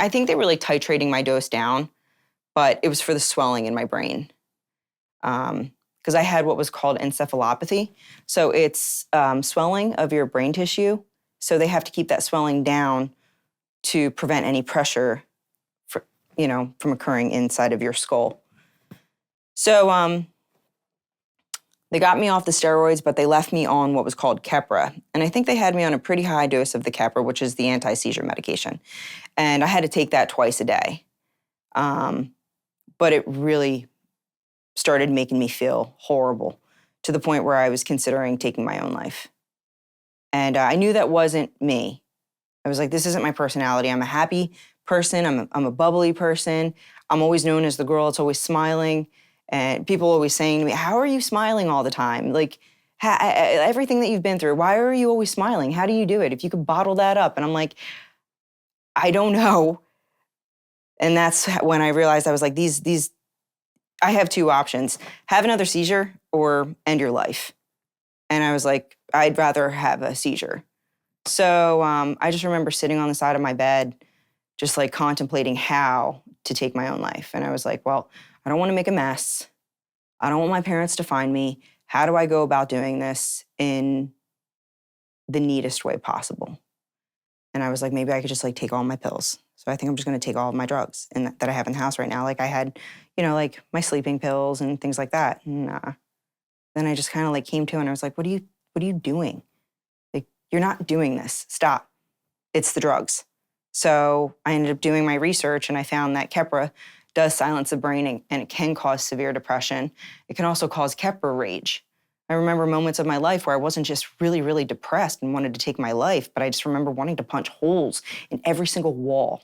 think they were like titrating my dose down, but it was for the swelling in my brain. Because I had what was called encephalopathy. So it's swelling of your brain tissue. So they have to keep that swelling down to prevent any pressure from occurring inside of your skull. So they got me off the steroids, but they left me on what was called Keppra. And I think they had me on a pretty high dose of the Keppra, which is the anti-seizure medication. And I had to take that twice a day. But it really started making me feel horrible to the point where I was considering taking my own life. And I knew that wasn't me. I was like, this isn't my personality. I'm a happy person. I'm a bubbly person. I'm always known as the girl that's always smiling. And people always saying to me, how are you smiling all the time? Like, everything that you've been through, why are you always smiling? How do you do it? If you could bottle that up. And I'm like, I don't know. And that's when I realized I was like, I have two options: have another seizure or end your life. And I was like, I'd rather have a seizure. So I just remember sitting on the side of my bed, just like contemplating how to take my own life. And I was like, well, I don't want to make a mess. I don't want my parents to find me. How do I go about doing this in the neatest way possible? And I was like, maybe I could just like take all my pills. So I think I'm just going to take all of my drugs that I have in the house right now. Like I had, like my sleeping pills and things like that. And then I just kind of like came to and I was like, what are you doing? Like, you're not doing this. Stop. It's the drugs. So I ended up doing my research and I found that Keppra does silence the brain and it can cause severe depression. It can also cause Keppra rage. I remember moments of my life where I wasn't just really, really depressed and wanted to take my life, but I just remember wanting to punch holes in every single wall.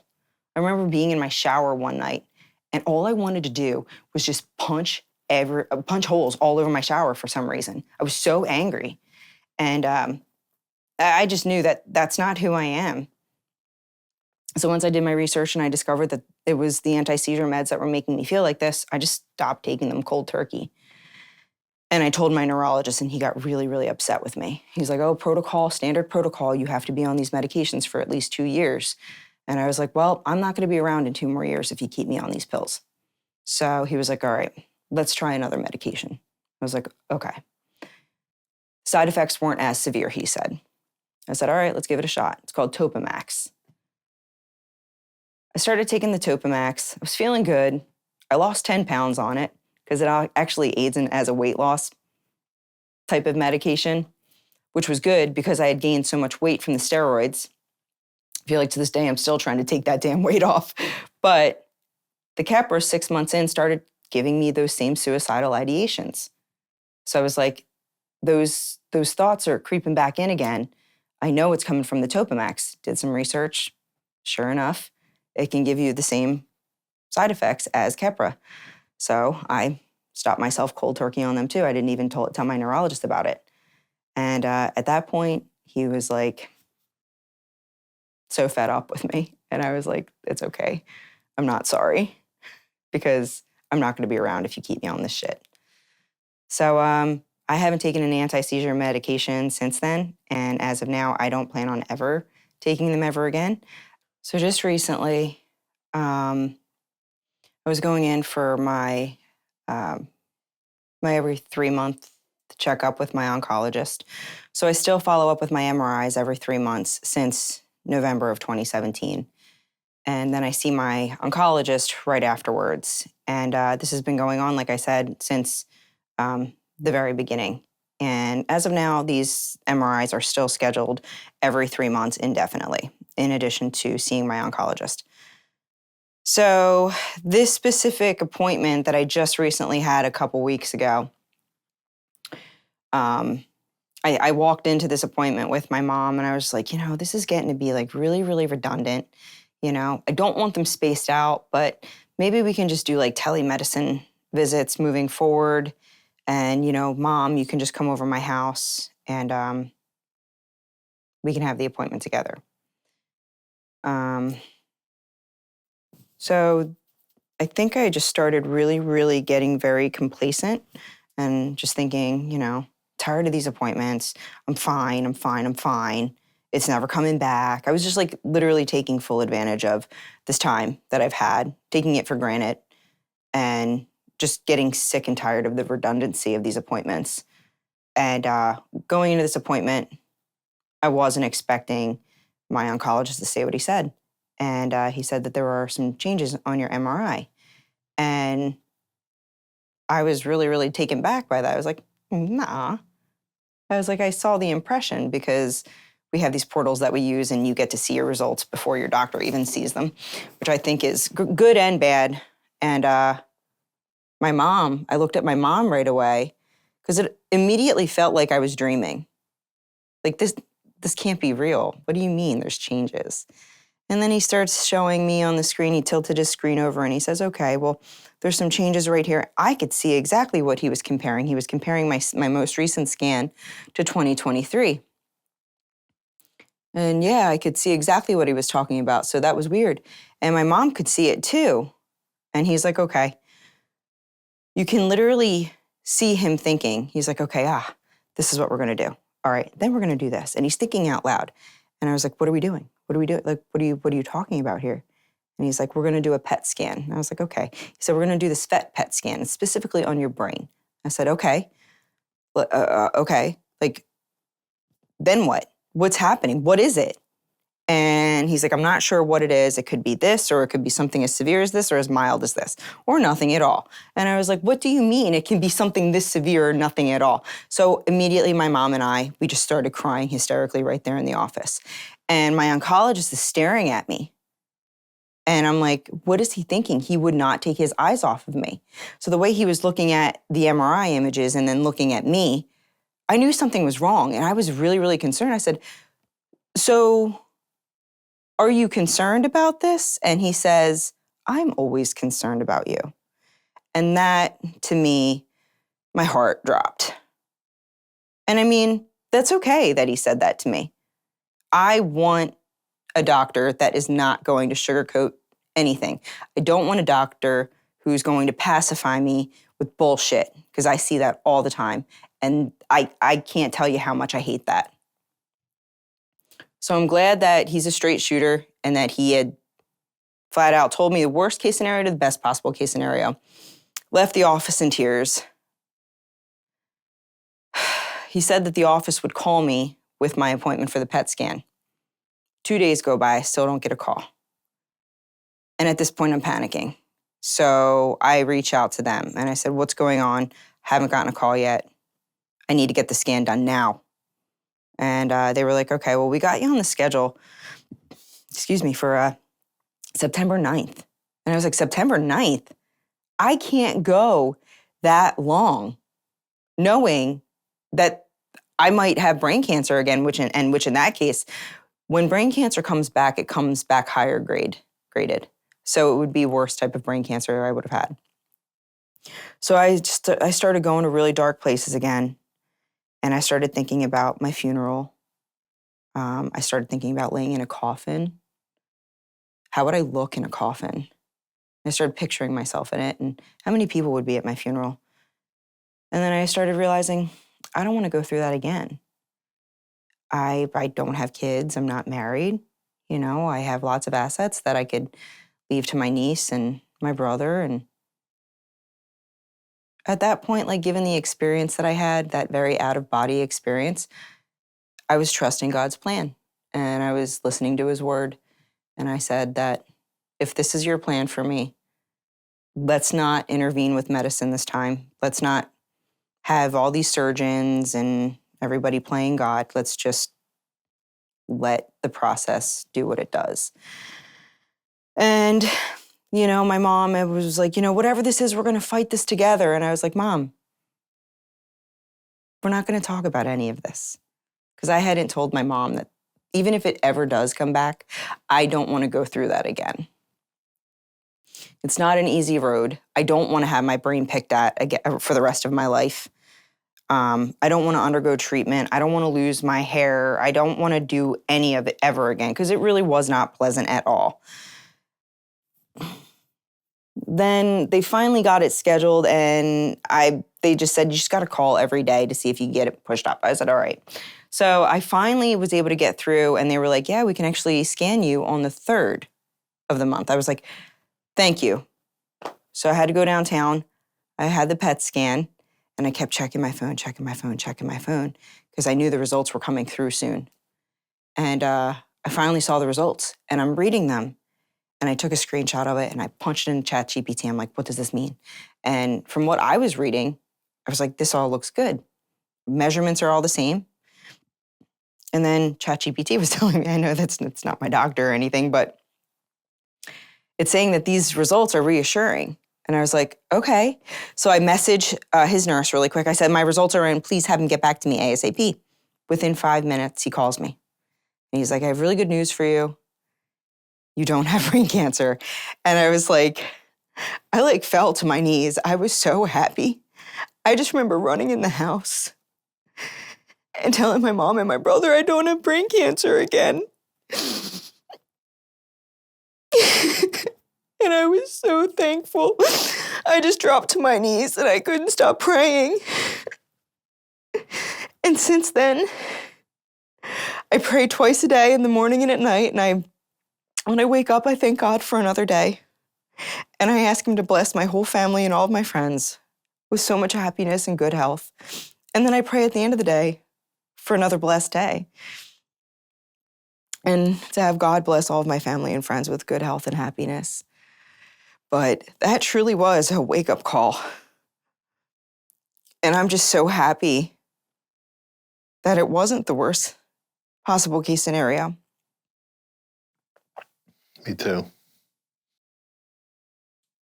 I remember being in my shower one night and all I wanted to do was just punch holes all over my shower for some reason. I was so angry. And I just knew that that's not who I am. So once I did my research and I discovered that it was the anti-seizure meds that were making me feel like this, I just stopped taking them cold turkey. And I told my neurologist and he got really, really upset with me. He's like, oh, standard protocol, you have to be on these medications for at least 2 years. And I was like, well, I'm not gonna be around in 2 more years if you keep me on these pills. So he was like, all right, let's try another medication. I was like, okay. Side effects weren't as severe, he said. I said, all right, let's give it a shot. It's called Topamax. I started taking the Topamax. I was feeling good. I lost 10 pounds on it because it actually aids as a weight loss type of medication, which was good because I had gained so much weight from the steroids. I feel like to this day, I'm still trying to take that damn weight off. But the Keppra 6 months in started giving me those same suicidal ideations. So I was like, those thoughts are creeping back in again. I know it's coming from the Topamax. Did some research. Sure enough, it can give you the same side effects as Keppra. So I stopped myself cold turkey on them too. I didn't even tell my neurologist about it. And at that point, he was like so fed up with me. And I was like, it's okay. I'm not sorry because I'm not going to be around if you keep me on this shit. So I haven't taken an anti-seizure medication since then. And as of now, I don't plan on ever taking them ever again. So just recently, I was going in for my every 3-month checkup with my oncologist. So I still follow up with my MRIs every 3 months since November of 2017. And then I see my oncologist right afterwards. And this has been going on, like I said, since the very beginning. And as of now, these MRIs are still scheduled every 3 months indefinitely, in addition to seeing my oncologist. So this specific appointment that I just recently had a couple weeks ago, I walked into this appointment with my mom and I was like, this is getting to be like really, really redundant. I don't want them spaced out, but maybe we can just do like telemedicine visits moving forward. And, Mom, you can just come over my house and we can have the appointment together. So I think I just started really, really getting very complacent and just thinking, tired of these appointments. I'm fine. It's never coming back. I was just like literally taking full advantage of this time that I've had, taking it for granted and just getting sick and tired of the redundancy of these appointments. And going into this appointment, I wasn't expecting my oncologist to say what he said. And he said that there are some changes on your MRI. And I was really, really taken back by that. I was like, nah. I was like, I saw the impression because we have these portals that we use and you get to see your results before your doctor even sees them, which I think is good and bad. And I looked at my mom right away because it immediately felt like I was dreaming. Like this can't be real. What do you mean there's changes? And then he starts showing me on the screen. He tilted his screen over and he says, okay, well, there's some changes right here. I could see exactly what he was comparing. He was comparing my most recent scan to 2023. And yeah, I could see exactly what he was talking about. So that was weird. And my mom could see it too. And he's like, okay. You can literally see him thinking. He's like, okay, this is what we're going to do. All right, then we're going to do this. And he's thinking out loud. And I was like, what are we doing? What are we doing? Like, what are you talking about here? And he's like, we're going to do a PET scan. And I was like, okay. He said, we're going to do this PET scan, specifically on your brain. I said, okay. Okay. Like, then what? What's happening? What is it? And he's like, I'm not sure what it is. It could be this, or it could be something as severe as this, or as mild as this, or nothing at all. And I was like, what do you mean it can be something this severe or nothing at all? So immediately my mom and we just started crying hysterically right there in the office. And my oncologist is staring at me. And I'm like, what is he thinking? He would not take his eyes off of me. So the way he was looking at the MRI images and then looking at me, I knew something was wrong. And I was really, really concerned. I said, so are you concerned about this? And he says, I'm always concerned about you. And that, to me, my heart dropped. And I mean, that's okay that he said that to me. I want a doctor that is not going to sugarcoat anything. I don't want a doctor who's going to pacify me with bullshit, because I see that all the time. And I can't tell you how much I hate that. So I'm glad that he's a straight shooter and that he had flat out told me the worst case scenario to the best possible case scenario. Left the office in tears. He said that the office would call me with my appointment for the PET scan. 2 days go by, I still don't get a call. And at this point, I'm panicking. So I reach out to them and I said, what's going on? Haven't gotten a call yet. I need to get the scan done now. And they were like, okay, well, we got you on the schedule, for September 9th. And I was like, September 9th? I can't go that long knowing that I might have brain cancer again, which in that case, when brain cancer comes back, it comes back higher graded. So it would be worst type of brain cancer I would have had. So I started going to really dark places again. And I started thinking about my funeral. I started thinking about laying in a coffin. How would I look in a coffin? I started picturing myself in it and how many people would be at my funeral. And then I started realizing I don't want to go through that again. I don't have kids. I'm not married. You know, I have lots of assets that I could leave to my niece and my brother. And at that point, like given the experience that I had, that very out-of-body experience, I was trusting God's plan and I was listening to his word. And I said that if this is your plan for me, let's not intervene with medicine this time. Let's not have all these surgeons and everybody playing God. Let's just let the process do what it does. And, you know, my mom was like, you know, whatever this is, we're going to fight this together. And I was like, Mom, we're not going to talk about any of this. Because I hadn't told my mom that even if it ever does come back, I don't want to go through that again. It's not an easy road. I don't want to have my brain picked at again for the rest of my life. I don't want to undergo treatment. I don't want to lose my hair. I don't want to do any of it ever again because it really was not pleasant at all. Then they finally got it scheduled and they just said, you just got to call every day to see if you can get it pushed up. I said, all right. So I finally was able to get through and they were like, yeah, we can actually scan you on the 3rd of the month. I was like, thank you. So I had to go downtown. I had the PET scan and I kept checking my phone because I knew the results were coming through soon. And I finally saw the results and I'm reading them And I took a screenshot of it and I punched it in ChatGPT. I'm like, what does this mean? And from what I was reading, I was like, this all looks good. Measurements are all the same. And then ChatGPT was telling me, I know it's not my doctor or anything, but it's saying that these results are reassuring. And I was like, okay. So I messaged his nurse really quick. I said, my results are in. Please have him get back to me ASAP. Within 5 minutes, he calls me. And he's like, I have really good news for you. You don't have brain cancer. And I was like, I like fell to my knees. I was so happy. I just remember running in the house and telling my mom and my brother I don't have brain cancer again. And I was so thankful. I just dropped to my knees and I couldn't stop praying. And since then, I pray twice a day in the morning and at night. And when I wake up, I thank God for another day. And I ask him to bless my whole family and all of my friends with so much happiness and good health. And then I pray at the end of the day for another blessed day. And to have God bless all of my family and friends with good health and happiness. But that truly was a wake-up call. And I'm just so happy that it wasn't the worst possible case scenario. Me too.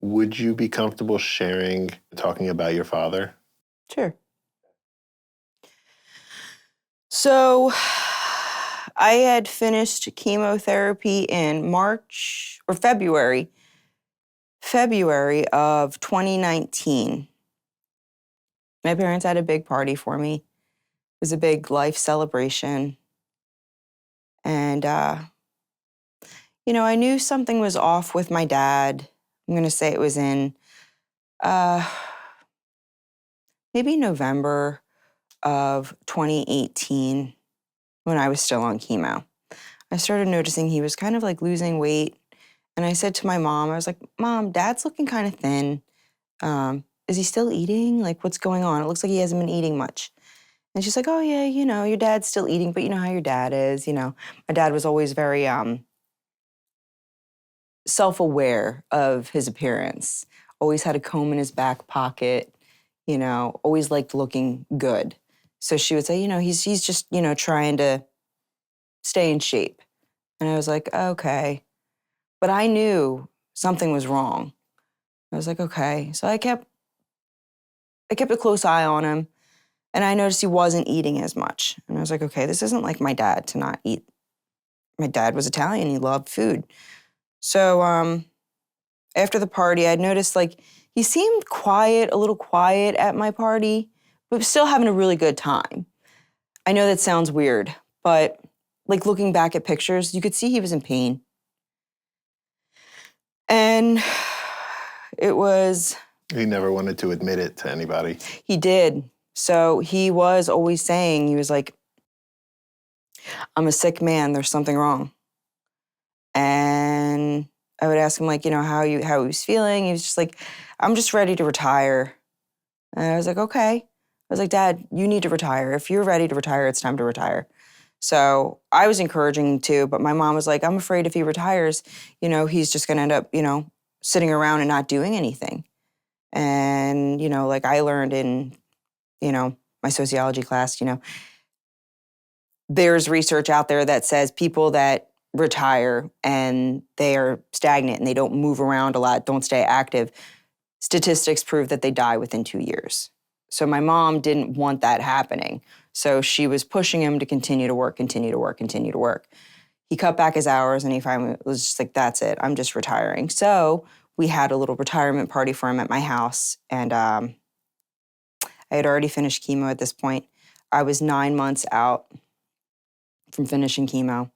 Would you be comfortable talking about your father? Sure. So I had finished chemotherapy in February of 2019. My parents had a big party for me. It was a big life celebration. And, I knew something was off with my dad. I'm going to say it was in maybe November of 2018 when I was still on chemo. I started noticing he was kind of like losing weight. And I said to my mom, I was like, Mom, Dad's looking kind of thin. Is he still eating? Like, what's going on? It looks like he hasn't been eating much. And she's like, oh, yeah, your dad's still eating, but you know how your dad is. My dad was always very self-aware of his appearance, always had a comb in his back pocket, always liked looking good. So she would say, he's just, trying to stay in shape. And I was like, okay. But I knew something was wrong. I was like, okay. So I kept a close eye on him, and I noticed he wasn't eating as much. And I was like, okay, this isn't like my dad to not eat. My dad was Italian. He loved food. So after the party, I'd noticed like he seemed a little quiet at my party, but still having a really good time. I know that sounds weird, but like looking back at pictures, you could see he was in pain. And it was... He never wanted to admit it to anybody. He did. So he was always saying, he was like, I'm a sick man, there's something wrong. And I would ask him like, how he was feeling. He was just like, I'm just ready to retire. And I was like, okay. I was like, Dad, you need to retire. If you're ready to retire, it's time to retire. So I was encouraging him too, but my mom was like, I'm afraid if he retires, he's just gonna end up, sitting around and not doing anything. And, like I learned in, my sociology class, there's research out there that says people that retire and they are stagnant and they don't move around a lot, don't stay active, statistics prove that they die within 2 years. So my mom didn't want that happening. So she was pushing him to continue to work. He cut back his hours and he finally was just like, that's it, I'm just retiring. So we had a little retirement party for him at my house. And I had already finished chemo at this point. I was 9 months out from finishing chemo.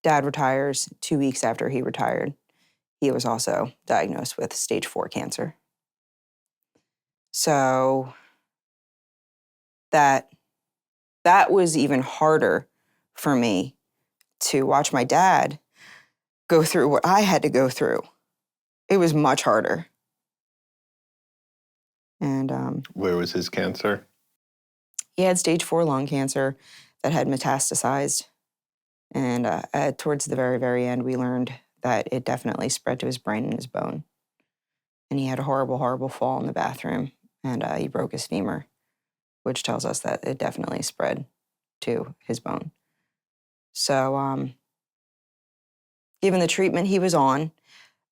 Dad retires 2 weeks after he retired. He was also diagnosed with stage 4 cancer. So that was even harder for me to watch my dad go through what I had to go through. It was much harder. And where was his cancer? He had stage 4 lung cancer that had metastasized. And towards the very, very end, we learned that it definitely spread to his brain and his bone. And he had a horrible, horrible fall in the bathroom, and he broke his femur, which tells us that it definitely spread to his bone. So, given the treatment he was on,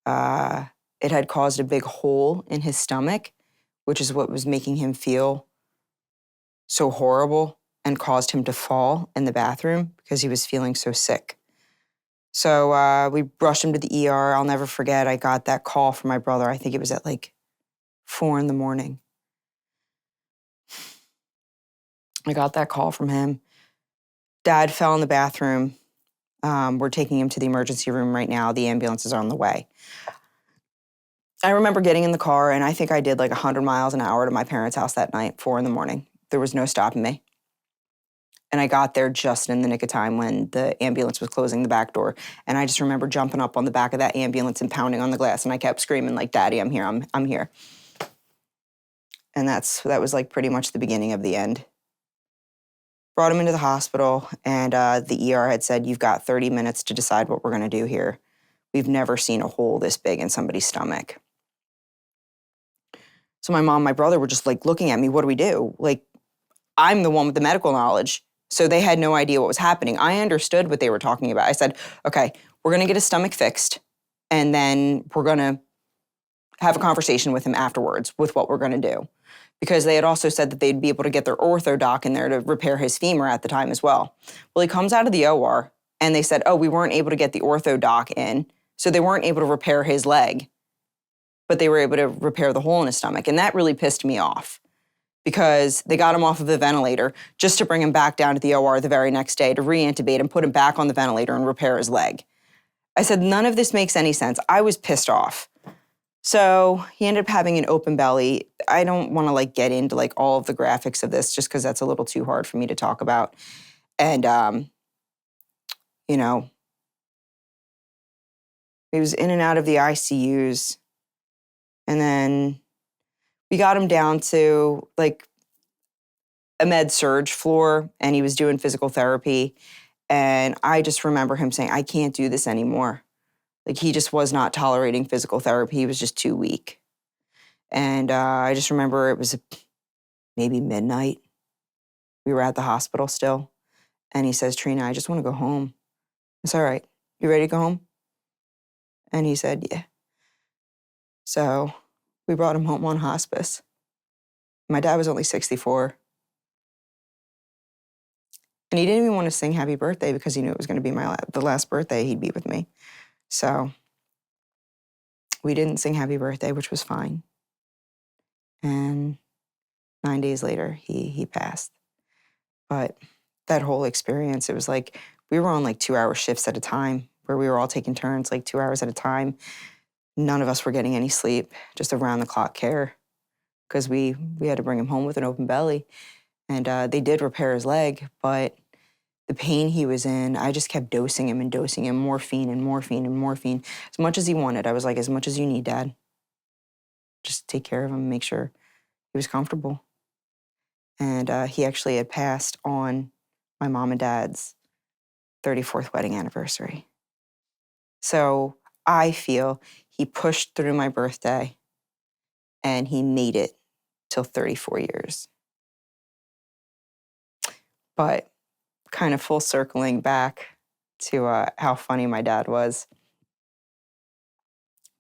it had caused a big hole in his stomach, which is what was making him feel so horrible and caused him to fall in the bathroom because he was feeling so sick. So we rushed him to the ER. I'll never forget, I got that call from my brother. I think it was at like 4 a.m. I got that call from him. Dad fell in the bathroom. We're taking him to the emergency room right now. The ambulance is on the way. I remember getting in the car, and I think I did like 100 miles an hour to my parents' house that night, 4 a.m. There was no stopping me. And I got there just in the nick of time when the ambulance was closing the back door. And I just remember jumping up on the back of that ambulance and pounding on the glass, and I kept screaming like, "Daddy, I'm here, I'm here." And that was like pretty much the beginning of the end. Brought him into the hospital, and the ER had said, "You've got 30 minutes to decide what we're gonna do here. We've never seen a hole this big in somebody's stomach." So my mom, my brother were just like looking at me, "What do we do?" Like, I'm the one with the medical knowledge. So they had no idea what was happening. I understood what they were talking about. I said, "Okay, we're gonna get his stomach fixed, and then we're gonna have a conversation with him afterwards with what we're gonna do." Because they had also said that they'd be able to get their ortho doc in there to repair his femur at the time as well. Well, he comes out of the OR, and they said, "Oh, we weren't able to get the ortho doc in, so they weren't able to repair his leg, but they were able to repair the hole in his stomach." And that really pissed me off, because they got him off of the ventilator just to bring him back down to the OR the very next day to re-intubate him, put him back on the ventilator, and repair his leg. I said, none of this makes any sense. I was pissed off. So he ended up having an open belly. I don't want to like get into like all of the graphics of this just because that's a little too hard for me to talk about. And, you know, he was in and out of the ICUs. And then we got him down to like a med surge floor, and he was doing physical therapy. And I just remember him saying, "I can't do this anymore." Like, he just was not tolerating physical therapy. He was just too weak. And I just remember it was maybe midnight. We were at the hospital still. And he says, "Trina, I just want to go home." It's all right. "You ready to go home?" And he said, "Yeah." So we brought him home on hospice. My dad was only 64. And he didn't even want to sing happy birthday because he knew it was going to be the last birthday he'd be with me. So we didn't sing happy birthday, which was fine. And 9 days later, he passed. But that whole experience, it was like we were on like 2-hour shifts at a time where we were all taking turns, like 2 hours at a time. None of us were getting any sleep, just around the clock care, because we had to bring him home with an open belly. And they did repair his leg, but the pain he was in, I just kept dosing him, morphine and morphine and morphine, as much as he wanted. I was like, "As much as you need, Dad. Just take care of him, make sure he was comfortable." And he actually had passed on my mom and dad's 34th wedding anniversary. So I feel he pushed through my birthday, and he made it till 34 years. But kind of full circling back to how funny my dad was.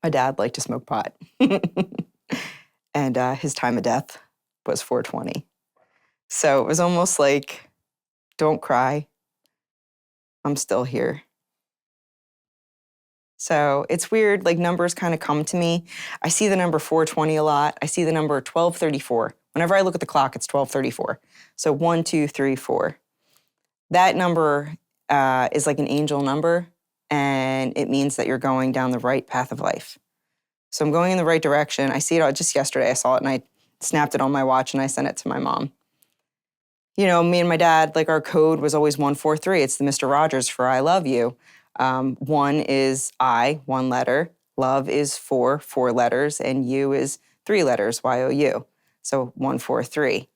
My dad liked to smoke pot. And his time of death was 420. So it was almost like, don't cry, I'm still here. So it's weird, like numbers kind of come to me. I see the number 420 a lot. I see the number 1234. Whenever I look at the clock, it's 1234. So 1, 2, 3, 4. That number is like an angel number, and it means that you're going down the right path of life. So I'm going in the right direction. I see it all, just yesterday I saw it, and I snapped it on my watch and I sent it to my mom. You know, me and my dad, like our code was always 143. It's the Mr. Rogers for I love you. 1 is I, 1 letter. Love is 4 letters, and you is 3 letters, Y-O-U. So 143.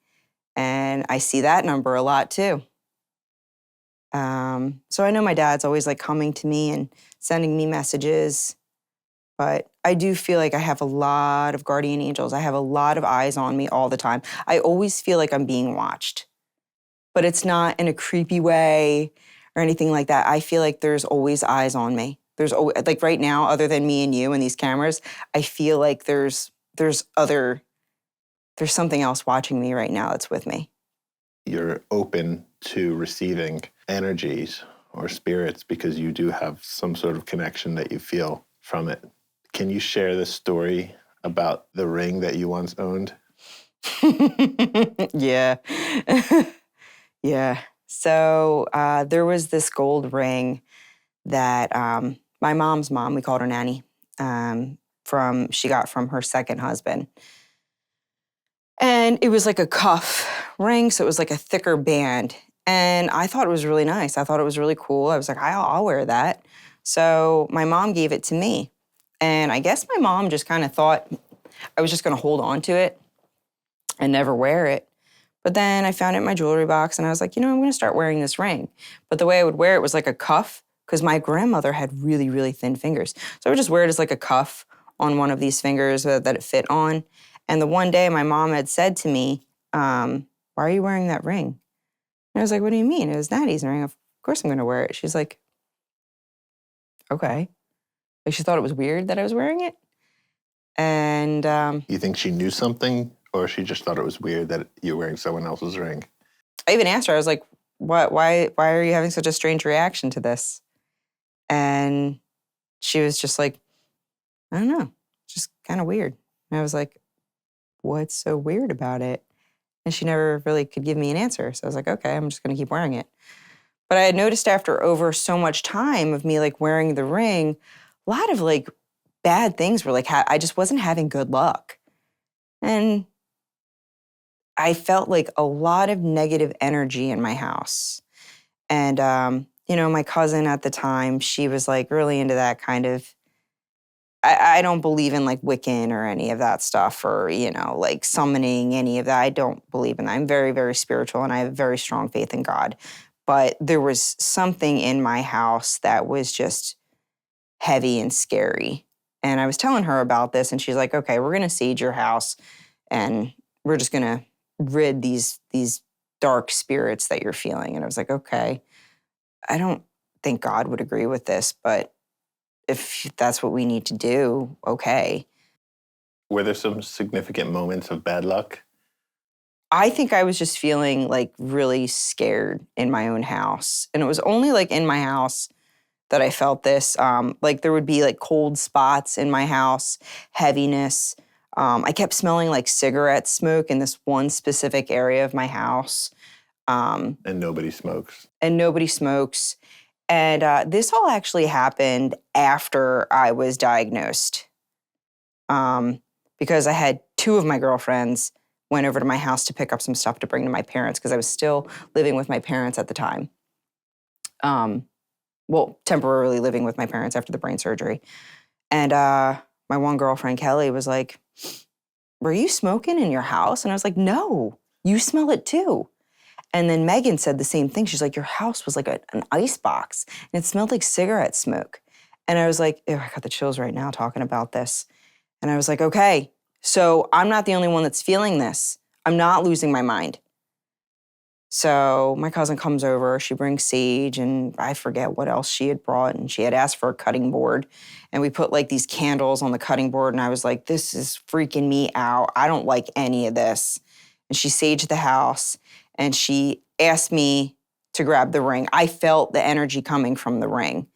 And I see that number a lot too. So I know my dad's always like coming to me and sending me messages, but I do feel like I have a lot of guardian angels. I have a lot of eyes on me all the time. I always feel like I'm being watched, but it's not in a creepy way or anything like that. I feel like there's always eyes on me. There's always, like right now, other than me and you and these cameras, I feel like there's something else watching me right now that's with me. You're open to receiving energies or spirits because you do have some sort of connection that you feel from it. Can you share the story about the ring that you once owned? Yeah. Yeah. So there was this gold ring that my mom's mom, we called her Nanny, she got from her second husband. And it was like a cuff ring, so it was like a thicker band. And I thought it was really nice. I thought it was really cool. I was like, I'll wear that. So my mom gave it to me. And I guess my mom just kind of thought I was just gonna hold on to it and never wear it. But then I found it in my jewelry box and I was like, I'm gonna start wearing this ring. But the way I would wear it was like a cuff, because my grandmother had really, really thin fingers. So I would just wear it as like a cuff on one of these fingers that it fit on. And the one day my mom had said to me, why are you wearing that ring? And I was like, what do you mean? It was Daddy's ring. Of course I'm gonna wear it. She's like, okay. Like she thought it was weird that I was wearing it. And You think she knew something, or she just thought it was weird that you're wearing someone else's ring? I even asked her, I was like, why are you having such a strange reaction to this? And she was just like, I don't know, just kind of weird. And I was like, what's so weird about it? And she never really could give me an answer. So I was like, okay, I'm just gonna keep wearing it. But I had noticed after over so much time of me like wearing the ring, a lot of like bad things were like, I just wasn't having good luck. And I felt like a lot of negative energy in my house. And, my cousin at the time, she was like really into that kind of, I don't believe in like Wiccan or any of that stuff or, like summoning any of that. I don't believe in that. I'm very, very spiritual and I have very strong faith in God. But there was something in my house that was just heavy and scary. And I was telling her about this and she's like, okay, we're going to sage your house and we're just going to rid these dark spirits that you're feeling. And I was like, okay, I don't think God would agree with this, but if that's what we need to do, okay. Were there some significant moments of bad luck? I think I was just feeling like really scared in my own house. And it was only like in my house that I felt this. Like there would be like cold spots in my house, heaviness. I kept smelling like cigarette smoke in this one specific area of my house. And nobody smokes. And nobody smokes. And this all actually happened after I was diagnosed. Because I had two of my girlfriends went over to my house to pick up some stuff to bring to my parents because I was still living with my parents at the time. Temporarily living with my parents after the brain surgery. And my one girlfriend, Kelly, was like, were you smoking in your house? And I was like, no, you smell it too. And then Megan said the same thing. She's like, your house was like an ice box and it smelled like cigarette smoke. And I was like, ew, I got the chills right now talking about this. And I was like, okay, so I'm not the only one that's feeling this. I'm not losing my mind. So my cousin comes over, she brings sage and I forget what else she had brought. And she had asked for a cutting board. And we put like these candles on the cutting board. And I was like, this is freaking me out. I don't like any of this. And she saged the house and she asked me to grab the ring. I felt the energy coming from the ring.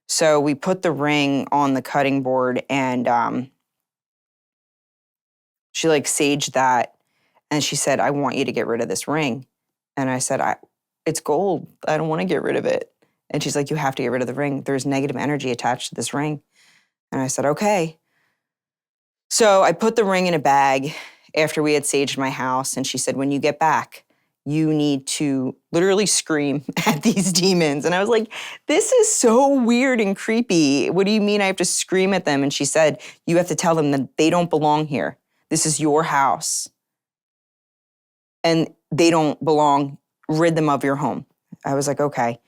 So we put the ring on the cutting board and she like saged that. And she said, I want you to get rid of this ring. And I said, it's gold. I don't want to get rid of it. And she's like, you have to get rid of the ring. There's negative energy attached to this ring. And I said, okay. So I put the ring in a bag after we had saged my house. And she said, when you get back, you need to literally scream at these demons. And I was like, this is so weird and creepy. What do you mean I have to scream at them? And she said, you have to tell them that they don't belong here. This is your house. And they don't belong. Rid them of your home. I was like, okay.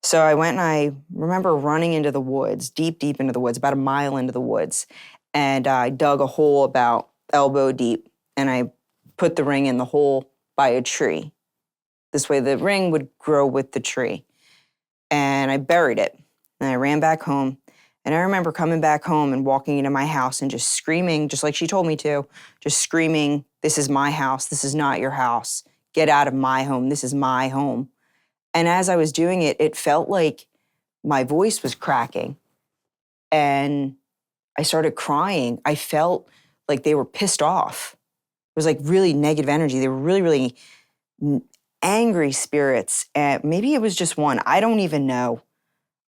So I went and I remember running into the woods, deep, deep into the woods, about a mile into the woods. And I dug a hole about elbow deep and I put the ring in the hole by a tree. This way the ring would grow with the tree. And I buried it. And I ran back home. And I remember coming back home and walking into my house and just screaming, just like she told me to, just screaming, "This is my house. This is not your house. Get out of my home. This is my home." And as I was doing it, it felt like my voice was cracking. And I started crying. I felt like they were pissed off. It was like really negative energy. They were really, really angry spirits. And maybe it was just one. I don't even know,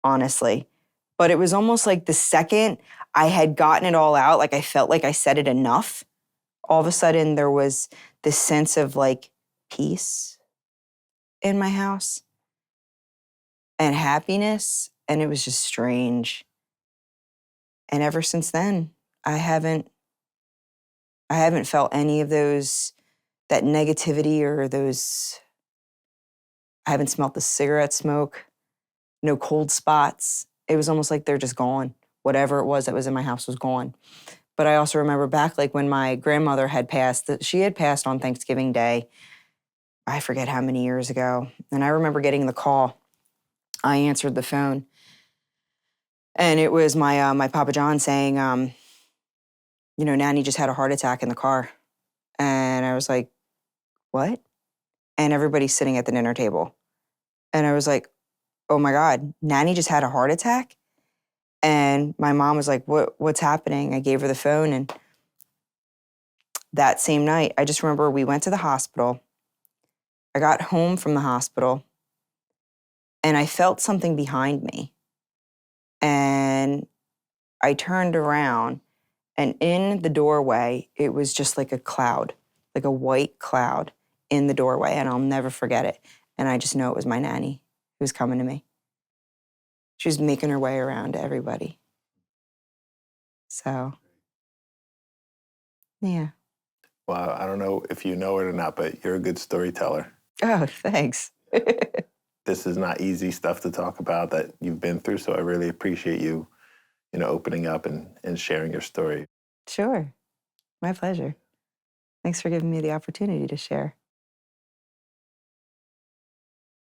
honestly. But it was almost like the second I had gotten it all out, like I felt like I said it enough, all of a sudden there was this sense of like peace in my house and happiness. And it was just strange. And ever since then, I haven't felt any of that negativity or those, I haven't smelt the cigarette smoke, no cold spots. It was almost like they're just gone. Whatever it was that was in my house was gone. But I also remember back like when my grandmother had passed, she had passed on Thanksgiving Day, I forget how many years ago. And I remember getting the call. I answered the phone. And it was my Papa John saying, Nanny just had a heart attack in the car. And I was like, what? And everybody's sitting at the dinner table. And I was like, oh my God, Nanny just had a heart attack? And my mom was like, what's happening? I gave her the phone. And that same night, I just remember we went to the hospital. I got home from the hospital and I felt something behind me. And I turned around and in the doorway, it was just like a cloud, like a white cloud in the doorway. And I'll never forget it. And I just know it was my nanny who was coming to me. She was making her way around to everybody. So, yeah. Well, I don't know if you know it or not, but you're a good storyteller. Oh, thanks. This is not easy stuff to talk about that you've been through, so I really appreciate you, opening up and sharing your story. Sure. My pleasure. Thanks for giving me the opportunity to share.